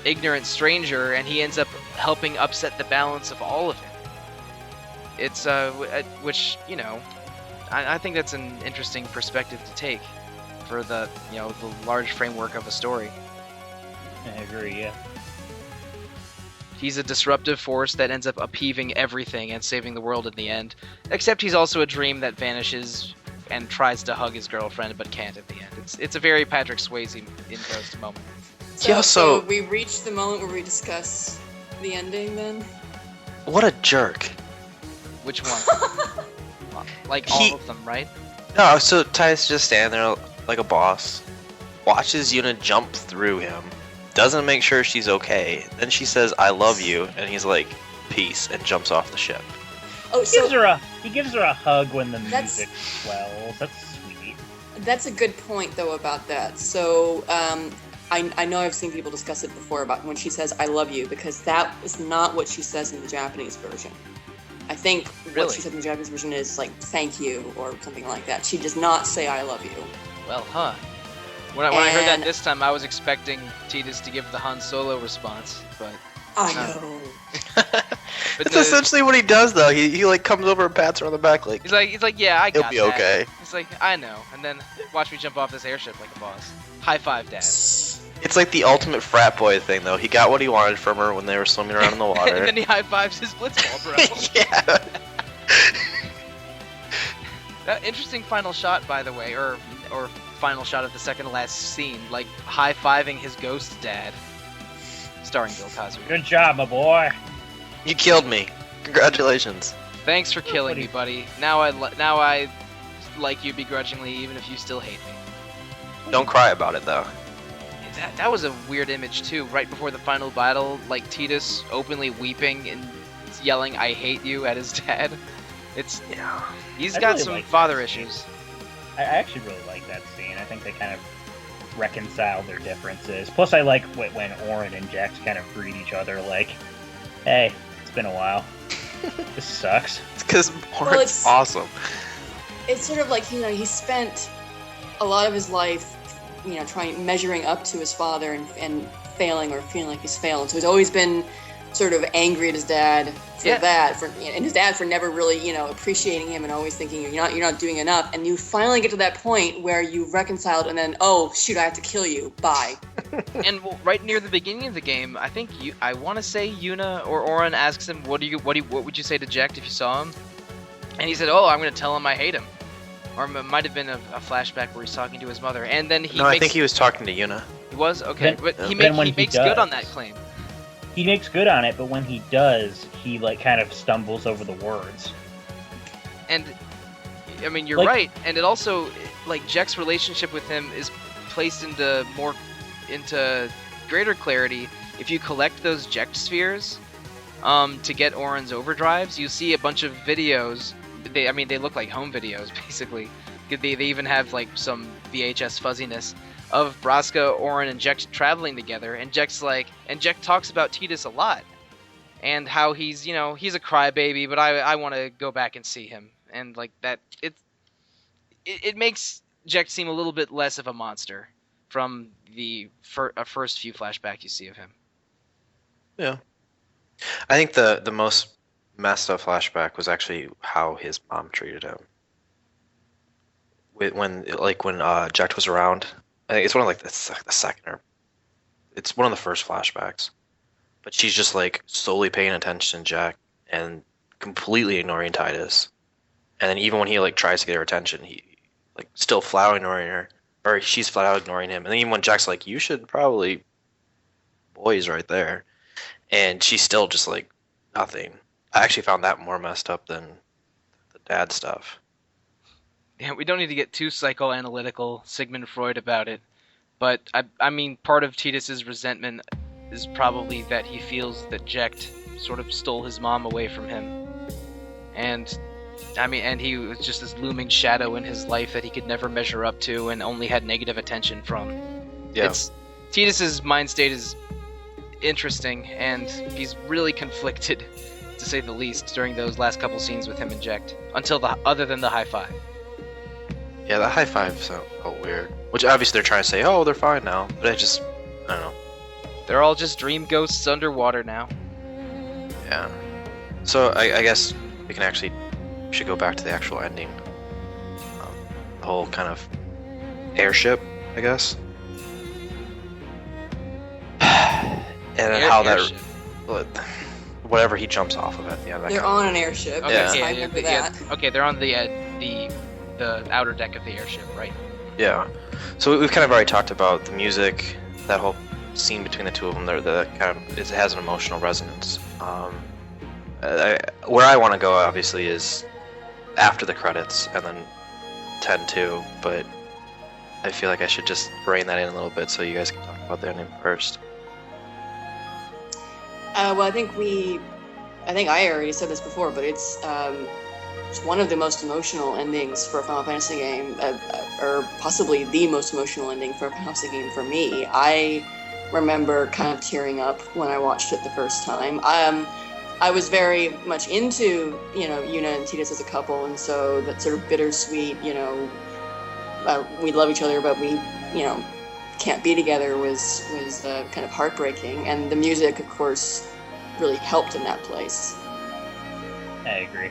ignorant stranger, and he ends up helping upset the balance of all of it. It's which I think that's an interesting perspective to take for the the large framework of a story. I agree. Yeah. He's a disruptive force that ends up upheaving everything and saving the world in the end. Except he's also a dream that vanishes and tries to hug his girlfriend but can't at the end. It's a very Patrick Swayze engrossed moment. So we reached the moment where we discuss the ending then? What a jerk. Which one? Like all of them, right? No, so Ty's just standing there like a boss, watches Yuna jump through him, doesn't make sure she's okay, then she says, "I love you," and he's like, "Peace," and jumps off the ship. Oh, He gives her a hug when the music swells. That's sweet. That's a good point, though, about that. So, I know I've seen people discuss it before about when she says, "I love you," because that is not what she says in the Japanese version. I think what she said in the Japanese version is like, "thank you," or something like that. She does not say, "I love you." Well, When I heard that this time, I was expecting Tidus to give the Han Solo response, but... I know. That's essentially what he does, though. He like comes over and pats her on the back, like... He's like, yeah, I got that. He'll be okay. He's like, I know. And then watch me jump off this airship like a boss. High five, Dad. It's like the ultimate frat boy thing, though. He got what he wanted from her when they were swimming around in the water. And then he high fives his blitzball, bro. Yeah. That interesting final shot, by the way, or final shot of the second to last scene, like high-fiving his ghost dad, starring Bill Cosby. Good job, my boy. You killed me. Congratulations. Thanks for killing me, buddy. Now I like you begrudgingly, even if you still hate me. Don't cry about it, though. That was a weird image too. Right before the final battle, like Tidus openly weeping and yelling "I hate you" at his dad. He's got really some father issues. I actually really like that scene. I think they kind of reconcile their differences. Plus, I like when Orin and Jax kind of greet each other like, "Hey, it's been a while. This sucks." It's because Orin's awesome. It's sort of like, he spent a lot of his life, measuring up to his father and failing or feeling like he's failed. So he's always been sort of angry at his dad for that, and his dad for never really, appreciating him and always thinking you're not doing enough. And you finally get to that point where you've reconciled, and then, oh shoot, I have to kill you. Bye. And right near the beginning of the game, I think I want to say Yuna or Orin asks him, what would you say to Jecht if you saw him? And he said, "Oh, I'm going to tell him I hate him." Or it might have been a flashback where he's talking to his mother, and then I think he was talking to Yuna. He was? Okay, but he makes good on that claim. He makes good on it, but when he does, he kind of stumbles over the words. And I mean, you're right, and it also Jecht's relationship with him is placed into greater clarity if you collect those Jecht spheres to get Orin's overdrives. You see a bunch of videos. They look like home videos basically. They even have some VHS fuzziness of Braska, Orin, and Jecht traveling together, and Jecht talks about Tidus a lot, and how he's a crybaby, but I want to go back and see him, and that it makes Jecht seem a little bit less of a monster from the first few flashbacks you see of him. Yeah, I think the most messed up flashback was actually how his mom treated him. When Jecht was around. I think it's one of the second, or it's one of the first flashbacks, but she's just solely paying attention to Jack and completely ignoring Tidus. And then even when he tries to get her attention, he still flat out ignoring her, or she's flat out ignoring him. And then even when Jack's like, "You should probably," boys right there, and she's still just nothing. I actually found that more messed up than the dad stuff. Yeah, we don't need to get too psychoanalytical, Sigmund Freud, about it, but I mean, part of Tidus's resentment is probably that he feels that Jecht sort of stole his mom away from him, and he was just this looming shadow in his life that he could never measure up to and only had negative attention from. Yeah. Tidus's mind state is interesting, and he's really conflicted, to say the least, during those last couple scenes with him and Jecht, other than the high five. Yeah, that high five felt weird. Which obviously they're trying to say, "Oh, they're fine now," but I don't know. They're all just dream ghosts underwater now. Yeah. So I guess we should go back to the actual ending. The whole kind of airship, I guess. And then how that, whatever he jumps off of it. Yeah. They're on an airship. Okay, Yes, Yeah. I remember that. Okay, they're on the outer deck of the airship, right? Yeah. So we've kind of already talked about the music, that whole scene between the two of them. That kind of it has an emotional resonance. Where I want to go, obviously, is after the credits and then 10-2, but I feel like I should just rein that in a little bit so you guys can talk about the ending first. Well, I think I already said this before, but it's one of the most emotional endings for a Final Fantasy game, or possibly the most emotional ending for a Final Fantasy game for me. I remember kind of tearing up when I watched it the first time. I was very much into, Yuna and Tidus as a couple, and so that sort of bittersweet, we love each other, but we, can't be together was kind of heartbreaking. And the music, of course, really helped in that place. I agree.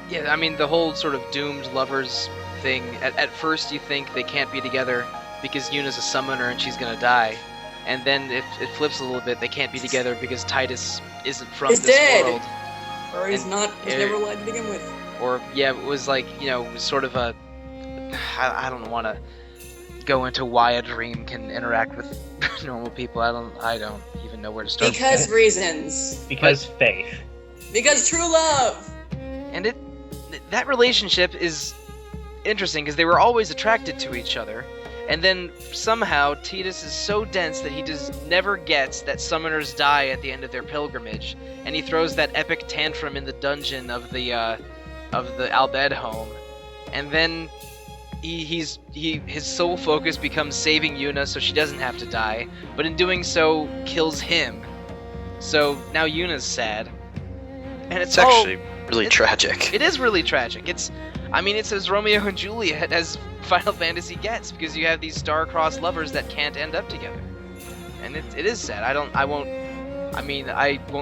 Yeah, I mean, the whole sort of doomed lovers thing, at first you think they can't be together because Yuna's a summoner and she's gonna die. And then it flips a little bit, they can't be together because Tidus isn't from He's this dead. world. Or he's never alive to begin with. Or, yeah, it was like, sort of a... I don't want to go into why a dream can interact with normal people. I don't even know where to start. Because reasons. Because faith. Because true love. And that relationship is interesting because they were always attracted to each other. And then somehow Tidus is so dense that he just never gets that summoners die at the end of their pilgrimage, and he throws that epic tantrum in the dungeon of the Albed home, and then his sole focus becomes saving Yuna so she doesn't have to die, but in doing so kills him. So now Yuna's sad, and it's actually really tragic. It is really tragic. It's as Romeo and Juliet as Final Fantasy gets, because you have these star-crossed lovers that can't end up together, and it is sad. I won't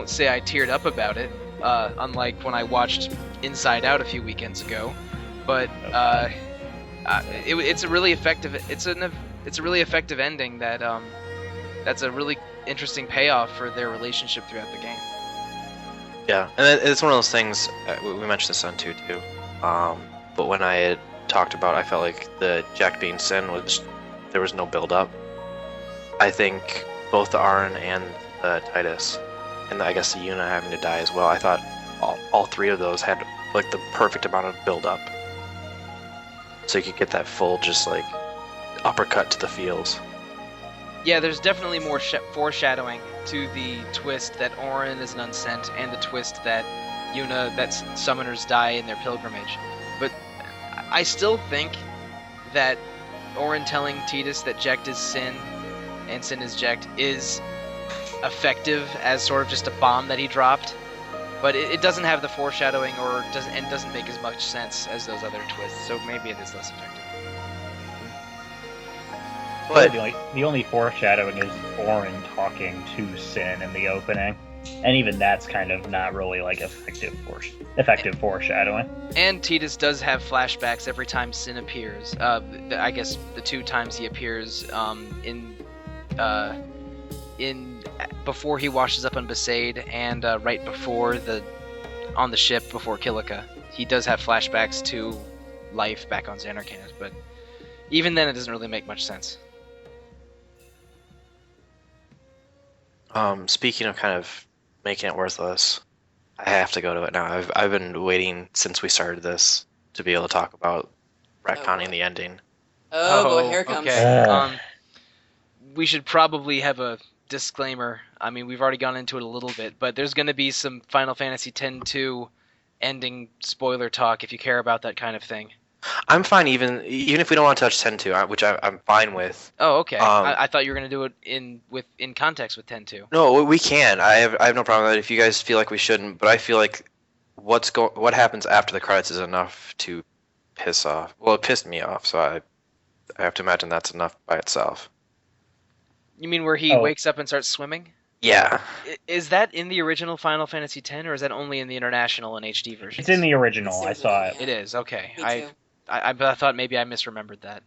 say I teared up about it, unlike when I watched Inside Out a few weekends ago, but it's a really effective. It's a really effective ending that's a really interesting payoff for their relationship throughout the game. Yeah, and it's one of those things. We mentioned this on 2 too. But when I had talked about, I felt like the Jack being Sin there was no build up. I think both the Arin and the Tidus, and I guess the Yuna having to die as well. I thought all 3 of those had like the perfect amount of build up, so you could get that full just like uppercut to the feels. Yeah, there's definitely more foreshadowing to the twist that Auron is an unsent, and the twist that summoners die in their pilgrimage. But I still think that Auron telling Tidus that Jecht is Sin and Sin is Jecht is effective as sort of just a bomb that he dropped, but it doesn't have the foreshadowing doesn't make as much sense as those other twists, so maybe it is less effective. But the only foreshadowing is Auron talking to Sin in the opening, and even that's kind of not really like effective foreshadowing. And Tidus does have flashbacks every time Sin appears. I guess the 2 times he appears in before he washes up on Besaid and right before on the ship before Kilika. He does have flashbacks to life back on Xanarkand, but even then it doesn't really make much sense. Speaking of kind of making it worthless, I have to go to it now. I've been waiting since we started this to be able to talk about retconning the ending. Oh boy, here it comes. Okay. We should probably have a disclaimer. I mean, we've already gone into it a little bit, but there's going to be some Final Fantasy X-2 ending spoiler talk if you care about that kind of thing. I'm fine even if we don't want to touch 10-2, which I'm fine with. Oh, okay. I thought you were going to do it in context with 10-2. No, we can. I have no problem with it if you guys feel like we shouldn't, but I feel like what happens after the credits is enough to piss off. Well, it pissed me off, so I have to imagine that's enough by itself. You mean where he wakes up and starts swimming? Yeah. Is that in the original Final Fantasy X, or is that only in the international and HD version? It's in the original. I saw it. It is, okay. Me too. I thought maybe I misremembered that.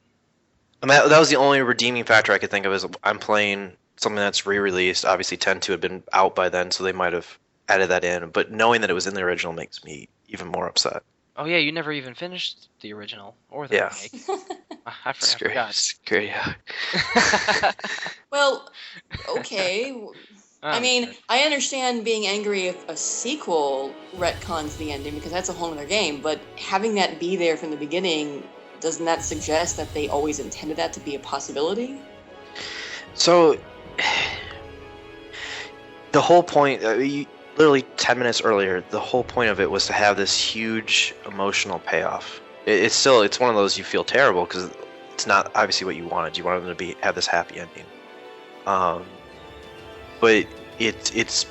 And that was the only redeeming factor I could think of is I'm playing something that's re-released. Obviously, 10.2 had been out by then, so they might have added that in. But knowing that it was in the original makes me even more upset. Oh yeah, you never even finished the original or the Yeah. remake. I forgot. Screw yeah. Well, okay. I Um, mean, I understand being angry if a sequel retcons the ending because that's a whole other game, but having that be there from the beginning, doesn't that suggest that they always intended that to be a possibility? So, the whole point, literally 10 minutes earlier, the whole point of it was to have this huge emotional payoff. It's one of those you feel terrible because it's not obviously what you wanted. You wanted them to have this happy ending. But it's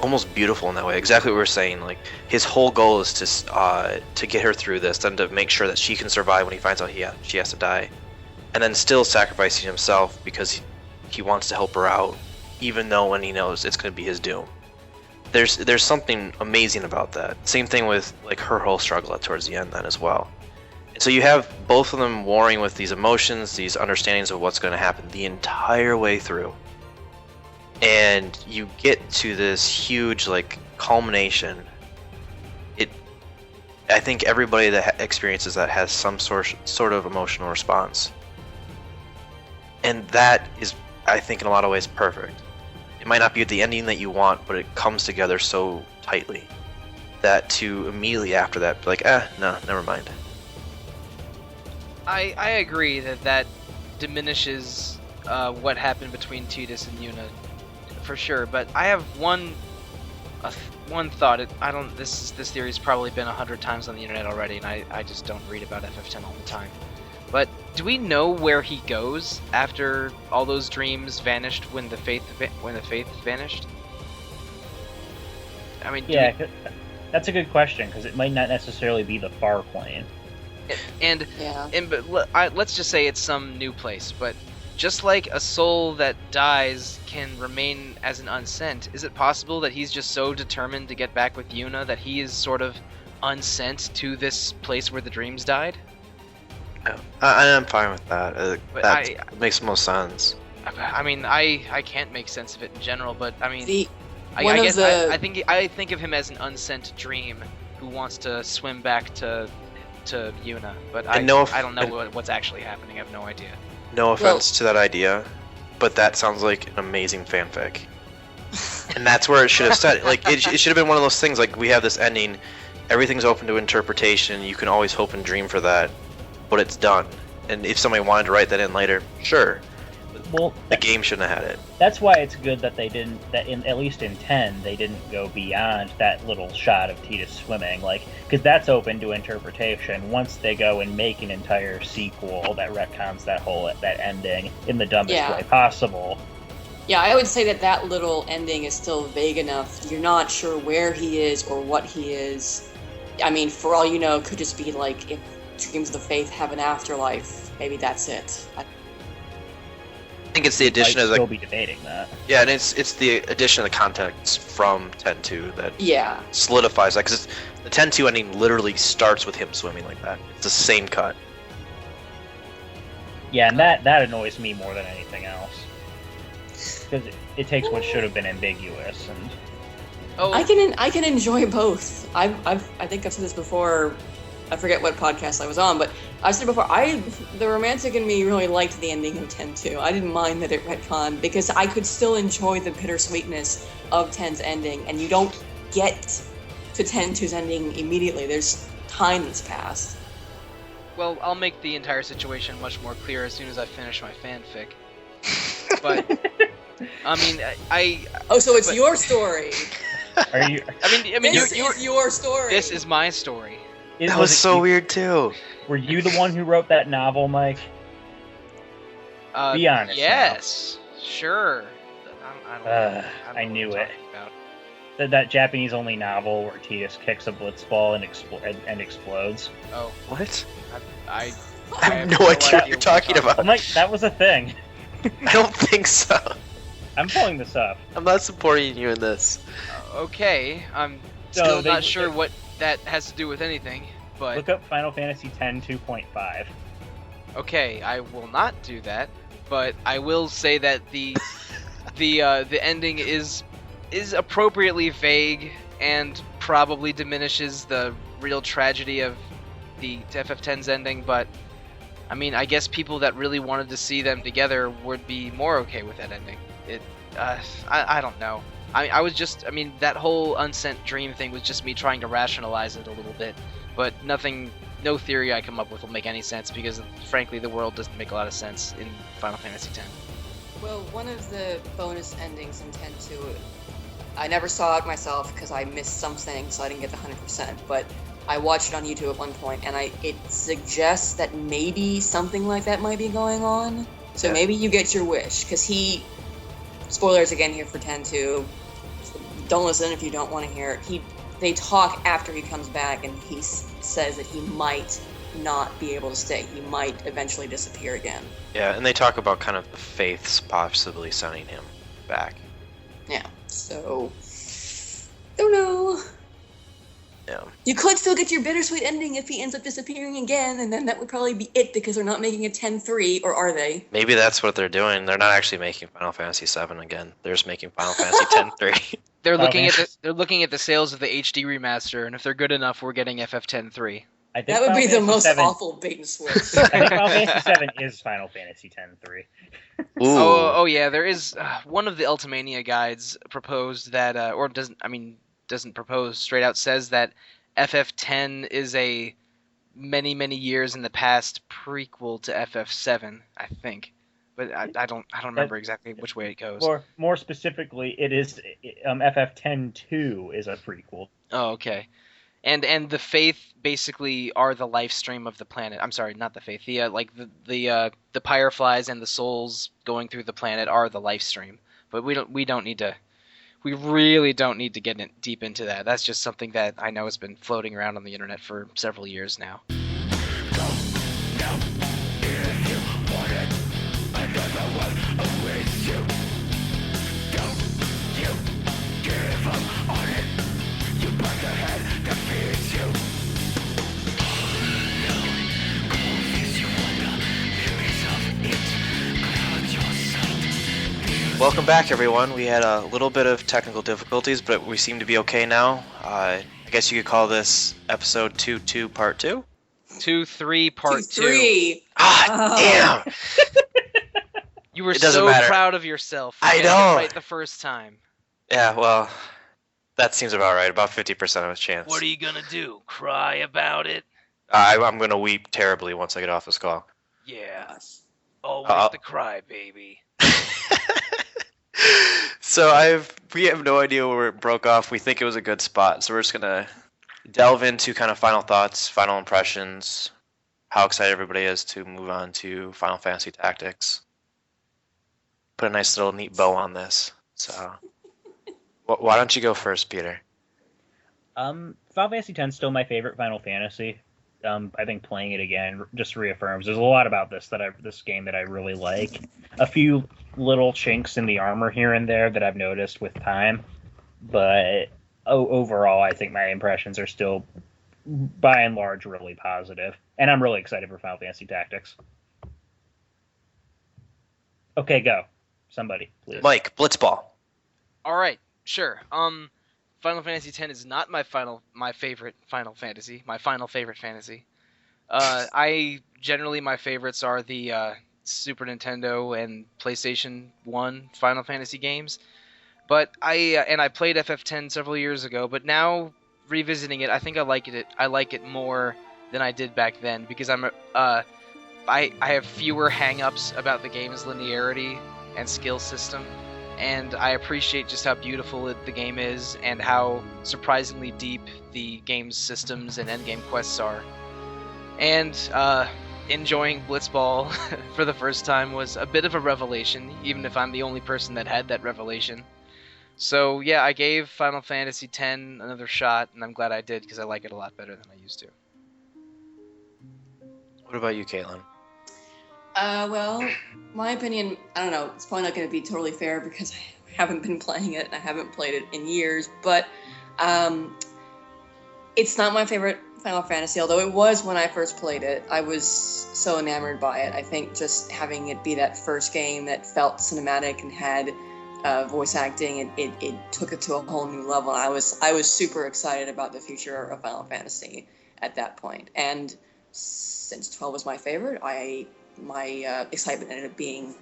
almost beautiful in that way. Exactly what we were saying. Like his whole goal is to get her through this, and to make sure that she can survive when he finds out she has to die, and then still sacrificing himself because he wants to help her out, even though when he knows it's going to be his doom. There's something amazing about that. Same thing with like her whole struggle towards the end then as well. And so you have both of them warring with these emotions, these understandings of what's going to happen the entire way through. And you get to this huge like culmination. I think everybody that experiences that has some sort of emotional response. And that is, I think, in a lot of ways perfect. It might not be the ending that you want, but it comes together so tightly that to immediately after that be like, no, never mind. I agree that diminishes what happened between Tidus and Yuna, for sure. But I have one thought. This theory's probably been 100 times on the internet already, and I just don't read about FF10 all the time. But do we know where he goes after all those dreams vanished when the faith vanished? I mean, that's a good question because it might not necessarily be the far plane. Let's just say it's some new place. But just like a soul that dies can remain as an unsent, is it possible that he's just so determined to get back with Yuna that he is sort of unsent to this place where the dreams died? I'm fine with that. That makes the most sense. I mean, I can't make sense of it in general, but I mean, I think of him as an unsent dream who wants to swim back to Yuna, but I don't know what's actually happening. I have no idea. No offense to that idea, but that sounds like an amazing fanfic. And that's where it should have said. Like it should have been one of those things. Like we have this ending, everything's open to interpretation. You can always hope and dream for that. But it's done, and if somebody wanted to write that in later, sure. Well, the game shouldn't have had it. That's why it's good that they didn't. At least in 10, they didn't go beyond that little shot of Tidus swimming, because that's open to interpretation. Once they go and make an entire sequel that retcons that ending in the dumbest way possible. Yeah, I would say that little ending is still vague enough. You're not sure where he is or what he is. I mean, for all you know, it could just be like if dreams of the faith have an afterlife. Maybe that's it. I think it's the addition of the. Still be debating that. Yeah, and it's the addition of the context from 10.2 that solidifies that, because the 10.2 ending literally starts with him swimming like that. It's the same cut. Yeah, and that annoys me more than anything else, because it takes what should have been ambiguous and. Oh, I can enjoy both. I think I've said this before. I forget what podcast I was on, but I've said before, the romantic in me really liked the ending of 10.2. I didn't mind that it retconned, because I could still enjoy the bittersweetness of 10's ending, and you don't get to 10.2's ending immediately. There's time that's passed. Well, I'll make the entire situation much more clear as soon as I finish my fanfic. But, I mean, so it's your story. Are you? I mean, this is your story. This is my story. That was so weird too. Were you the one who wrote that novel, Mike? Be honest. Yes, sure. I knew it. That Japanese-only novel where Tidus kicks a blitzball and explodes. Oh, what? I have no idea what you're talking about. Mike, that was a thing. I don't think so. I'm pulling this up. I'm not supporting you in this. Okay, I'm So still they- not sure what that has to do with anything, but Look up Final Fantasy X 2.5. okay, I will not do that. But I will say that the ending is appropriately vague and probably diminishes the real tragedy of the FF10's ending. But I mean, I guess people that really wanted to see them together would be more okay with that ending. I don't know. I mean, that whole unsent dream thing was just me trying to rationalize it a little bit, but no theory I come up with will make any sense because, frankly, the world doesn't make a lot of sense in Final Fantasy X. Well, one of the bonus endings in 10-2, I never saw it myself because I missed something, so I didn't get the 100%, but I watched it on YouTube at one point, and it suggests that maybe something like that might be going on. So maybe you get your wish, because spoilers again here for 10-2, don't listen if you don't want to hear it. They talk after he comes back, and he says that he might not be able to stay. He might eventually disappear again. Yeah, and they talk about kind of the faiths possibly sending him back. Yeah, so don't know. Yeah. You could still get your bittersweet ending if he ends up disappearing again, and then that would probably be it because they're not making a 10-3, or are they? Maybe that's what they're doing. They're not actually making Final Fantasy VII again. They're just making Final Fantasy X-3. They're looking at the sales of the HD remaster, and if they're good enough, we're getting FF10-3. I think That would be the Fantasy most 7 awful bait and switch. I think Final Fantasy VII is Final Fantasy X-3. Ooh. Oh yeah, there is one of the Ultimania guides proposed that, or doesn't propose, straight out says that FF10 is a many years in the past prequel to FF7, I think, but I don't remember exactly which way it goes. Or more specifically, it is FF10-2 is a prequel. Oh, okay. And the Faith basically are the life stream of the planet. I'm sorry, not the Faith. The Fireflies and the souls going through the planet are the life stream. But we really don't need to get deep into that. That's just something that I know has been floating around on the internet for several years now. Welcome back, everyone. We had a little bit of technical difficulties, but we seem to be okay now. I guess you could call this episode 2-2 part 2? 2-3 part 2. 2-3. Ah, damn! You were It doesn't so matter. proud of yourself. I You know. got it right the first time. Yeah, well, that seems about right. About 50% of a chance. What are you gonna do? Cry about it? I'm going to weep terribly once I get off this call. Yeah. Always Uh-oh. the cry, baby. So we have no idea where it broke off. We think it was a good spot, so we're just gonna delve into kind of final thoughts, final impressions, how excited everybody is to move on to Final Fantasy Tactics. Put a nice little neat bow on this. So, why don't you go first, Peter? Final Fantasy X is still my favorite Final Fantasy. I think playing it again just reaffirms. There's a lot about this game that I really like. A few little chinks in the armor here and there that I've noticed with time, but overall, I think my impressions are still, by and large, really positive. And I'm really excited for Final Fantasy Tactics. Okay, go. Somebody, please. Mike, Blitzball. All right, sure. Final Fantasy X is not my favorite Final Fantasy. My final favorite fantasy. My favorites are the Super Nintendo and PlayStation 1 Final Fantasy games. But I played FF10 several years ago, but now revisiting it, I think I like it more than I did back then because I have fewer hang-ups about the game's linearity and skill system. And I appreciate just how beautiful the game is and how surprisingly deep the game's systems and endgame quests are. And enjoying Blitzball for the first time was a bit of a revelation, even if I'm the only person that had that revelation. So yeah, I gave Final Fantasy X another shot, and I'm glad I did because I like it a lot better than I used to. What about you, Caitlin? Well, my opinion, I don't know, it's probably not going to be totally fair because I haven't been playing it and I haven't played it in years, but it's not my favorite Final Fantasy, although it was when I first played it. I was so enamored by it. I think just having it be that first game that felt cinematic and had voice acting, it took it to a whole new level. I was super excited about the future of Final Fantasy at that point. And since 12 was my favorite, my excitement ended up being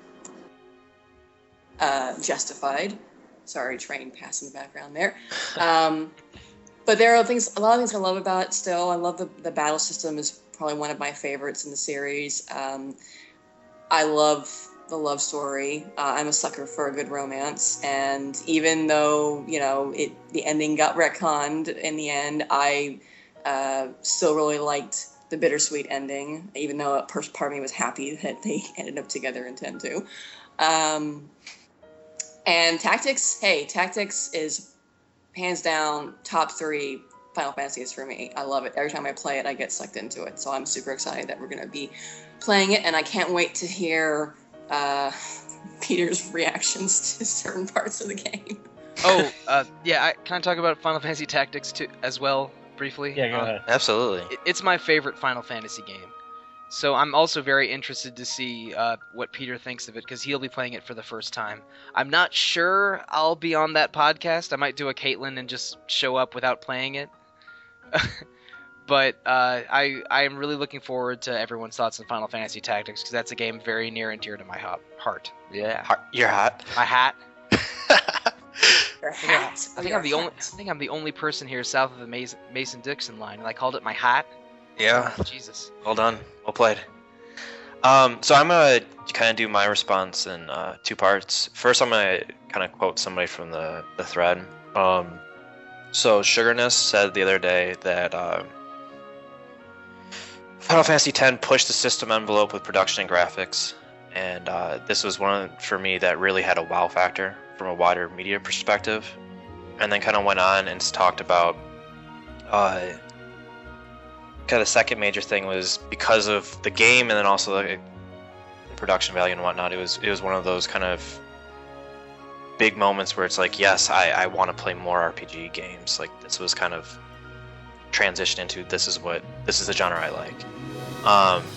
justified. Sorry, train passing in the background there. But there are a lot of things I love about it still. I love the battle system is probably one of my favorites in the series. I love the love story. I'm a sucker for a good romance, and even though the ending got retconned in the end, I still really liked the bittersweet ending, even though part of me was happy that they ended up together in 10-2. And Tactics is hands down top 3 Final Fantasies for me. I love it. Every time I play it, I get sucked into it. So I'm super excited that we're going to be playing it, and I can't wait to hear Peter's reactions to certain parts of the game. Yeah, can I talk about Final Fantasy Tactics too, as well, briefly? Yeah, go ahead. Absolutely. It's my favorite Final Fantasy game. So I'm also very interested to see what Peter thinks of it, because he'll be playing it for the first time. I'm not sure I'll be on that podcast. I might do a Caitlin and just show up without playing it. But I am really looking forward to everyone's thoughts on Final Fantasy Tactics, because that's a game very near and dear to my heart. Yeah. You're hot. My hat. Your hat. I think I'm the only person here south of the Mason-Dixon line, and I called it my hat. Yeah. Oh, Jesus. Well done. Well played. So I'm going to kind of do my response in 2 parts. First, I'm going to kind of quote somebody from the thread. So Sugarness said the other day that Final Fantasy X pushed the system envelope with production and graphics. And this was one for me that really had a wow factor from a wider media perspective. And then kind of went on and talked about kind of the second major thing was because of the game, and then also the production value and whatnot. It was one of those kind of big moments where it's like, yes, I want to play more RPG games. Like, this was kind of transition into this is the genre I like.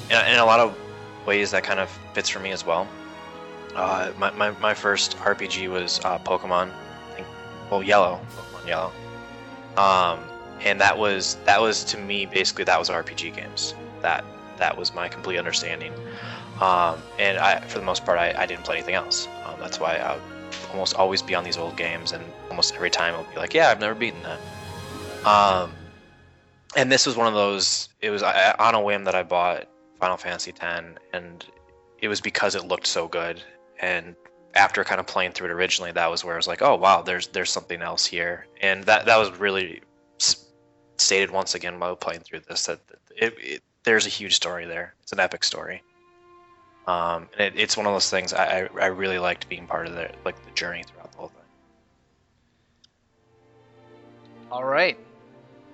In a lot of ways that kind of fits for me as well. My first RPG was Pokemon. Pokemon Yellow. And that was to me basically that was RPG games. That was my complete understanding. And for the most part I didn't play anything else. That's why I would almost always be on these old games, and almost every time it would be like, yeah, I've never beaten that. And this was one of those. It was on a whim that I bought Final Fantasy X, and it was because it looked so good. And after kind of playing through it originally, that was where I was like, oh wow, there's something else here. And that was really stated once again while playing through this, that there's a huge story there. It's an epic story. And it's one of those things I really liked being part of the journey throughout the whole thing. All right.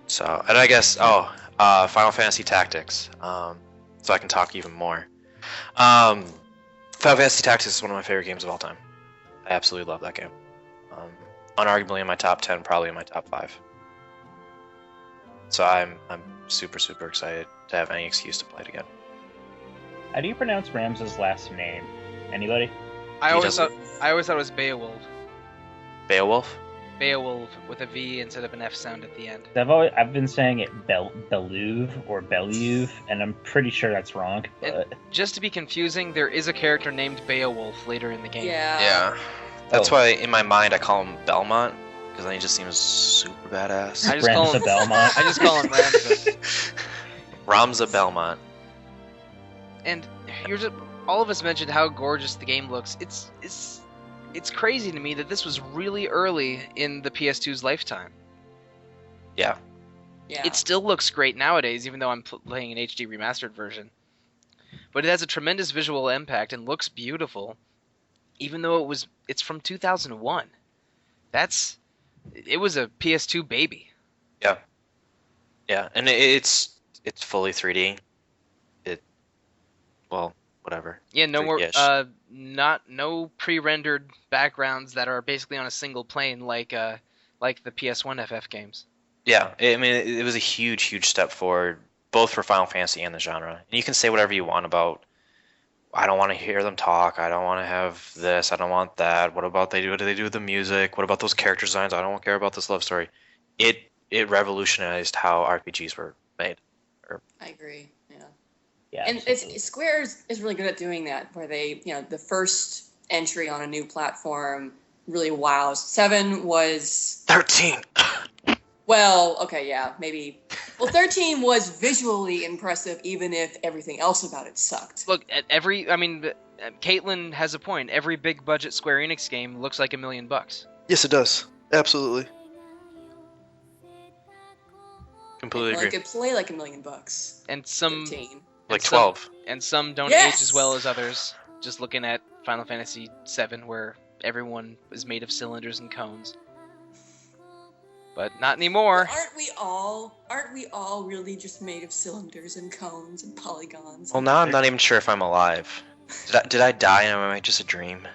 So, and I guess Final Fantasy Tactics. So I can talk even more. Final Fantasy Tactics is one of my favorite games of all time. I absolutely love that game. Unarguably in my top 10, probably in my top 5. So I'm super, super excited to have any excuse to play it again. How do you pronounce Ramses' last name? Anybody? I always thought it was Beowulf. Beowulf? Beowulf with a V instead of an F sound at the end. I've been saying it Beluv or Beluv, and I'm pretty sure that's wrong. But And just to be confusing, there is a character named Beowulf later in the game. Yeah. That's why in my mind I call him Belmont, because then he just seems super badass. I just call him Belmont. I just call him Ramses. Ramza Belmont. And all of us mentioned how gorgeous the game looks. It's crazy to me that this was really early in the PS2's lifetime. Yeah. It still looks great nowadays, even though I'm playing an HD remastered version. But it has a tremendous visual impact and looks beautiful, even though it's from 2001. It was a PS2 baby. Yeah. Yeah, and it's fully 3D. whatever. Yeah, no more. 3D-ish. No pre-rendered backgrounds that are basically on a single plane like the PS1 FF games. Yeah, I mean, it was a huge step forward, both for Final Fantasy and the genre. And you can say whatever you want about, I don't want to hear them talk, I don't want to have this, I don't want that. What do they do with the music? What about those character designs? I don't care about this love story. It revolutionized how RPGs were made. I agree. Yeah. Yeah, And absolutely. Square is really good at doing that, where they, the first entry on a new platform really wows. 7 was 13. well, okay, yeah, maybe. Well, 13 was visually impressive, even if everything else about it sucked. Look, Caitlin has a point. Every big budget Square Enix game looks like $1 million. Yes, it does. Absolutely. Completely Well, it agree. could play like $1 million. And some 13. Like and some- 12. and some don't Yes! age as well as others. Just looking at Final Fantasy VII, where everyone is made of cylinders and cones. But not anymore. Aren't we all really just made of cylinders and cones and polygons? Well, now I'm not even sure if I'm alive. Did I die and am I just a dream?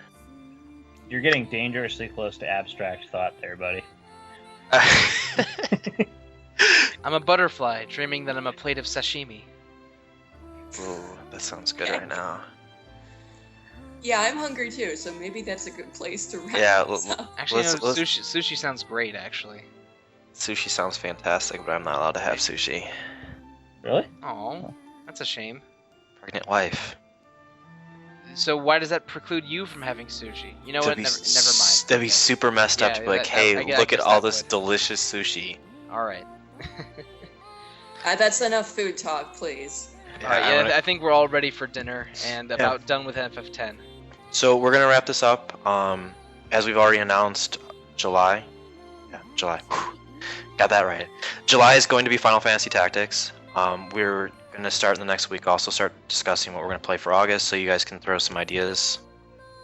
You're getting dangerously close to abstract thought there, buddy. I'm a butterfly, dreaming that I'm a plate of sashimi. Ooh, that sounds good right now. Yeah, I'm hungry too, so maybe that's a good place to wrap Yeah, this up. Actually, Let's- no, let's- sushi sounds great, actually. Sushi sounds fantastic, but I'm not allowed to have sushi. Really? Oh, that's a shame. Pregnant wife. So why does that preclude you from having sushi? You know what? Never mind. That'd be Okay. super messed up Yeah, to be like, that- hey, I look at guess all that this would. delicious sushi. All right. That's enough food talk, please. All right. I Yeah, wanna- I think we're all ready for dinner and about done with FF10. So we're gonna wrap this up. As we've already announced, July. Yeah, July. Whew. Got that right. July is going to be Final Fantasy Tactics. We're gonna start in the next week. Also start discussing what we're gonna play for August, so you guys can throw some ideas.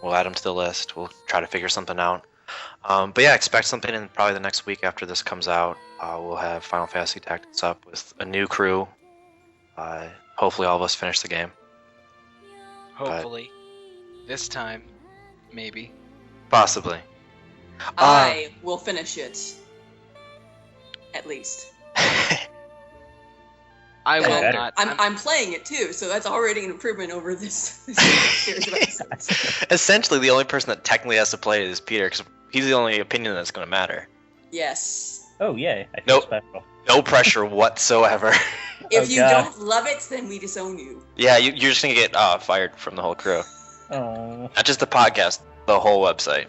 We'll add them to the list. We'll try to figure something out. But yeah, expect something in probably the next week after this comes out. We'll have Final Fantasy Tactics up with a new crew. Hopefully, all of us finish the game. Hopefully, this time, maybe. Possibly. I will finish it. At least. I But will better. not. I'm playing it too, so that's already an improvement over this series of episodes. Essentially, the only person that technically has to play it is Peter, because he's the only opinion that's going to matter. Yes. Oh, yay. I feel Nope. special. No pressure whatsoever. If Oh, you God. don't love it, then we disown you. Yeah, you're just going to get fired from the whole crew. Oh. Not just the podcast, the whole website.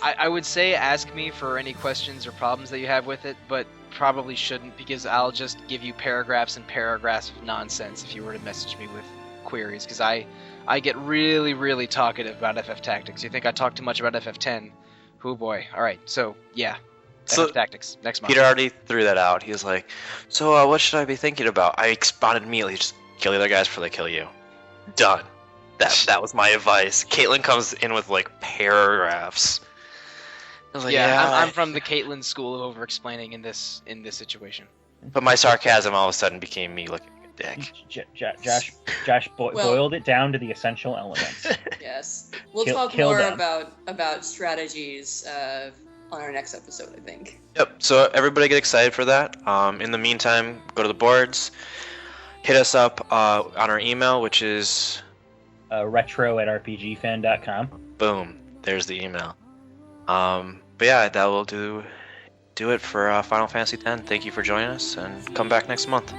I would say ask me for any questions or problems that you have with it, but probably shouldn't because I'll just give you paragraphs and paragraphs of nonsense if you were to message me with queries because I get really talkative about FF Tactics. You think I talk too much about FF10? Oh boy. All right. So, yeah. So, FF Tactics next month. Peter already threw that out. He was like, so what should I be thinking about? I responded immediately, just kill the other guys before they kill you. Done. That was my advice. Caitlin comes in with like paragraphs. I was like, yeah, I'm from the Caitlyn school of over-explaining in this situation. But my sarcasm all of a sudden became me looking like a dick. Josh Well- boiled it down to the essential elements. Yes. We'll Kill- talk kill more them. about strategies on our next episode, I think. Yep. So everybody get excited for that. In the meantime, go to the boards. Hit us up on our email, which is retro@rpgfan.com. boom. There's the email. But yeah, that will do it for Final Fantasy X. Thank you for joining us, and come back next month.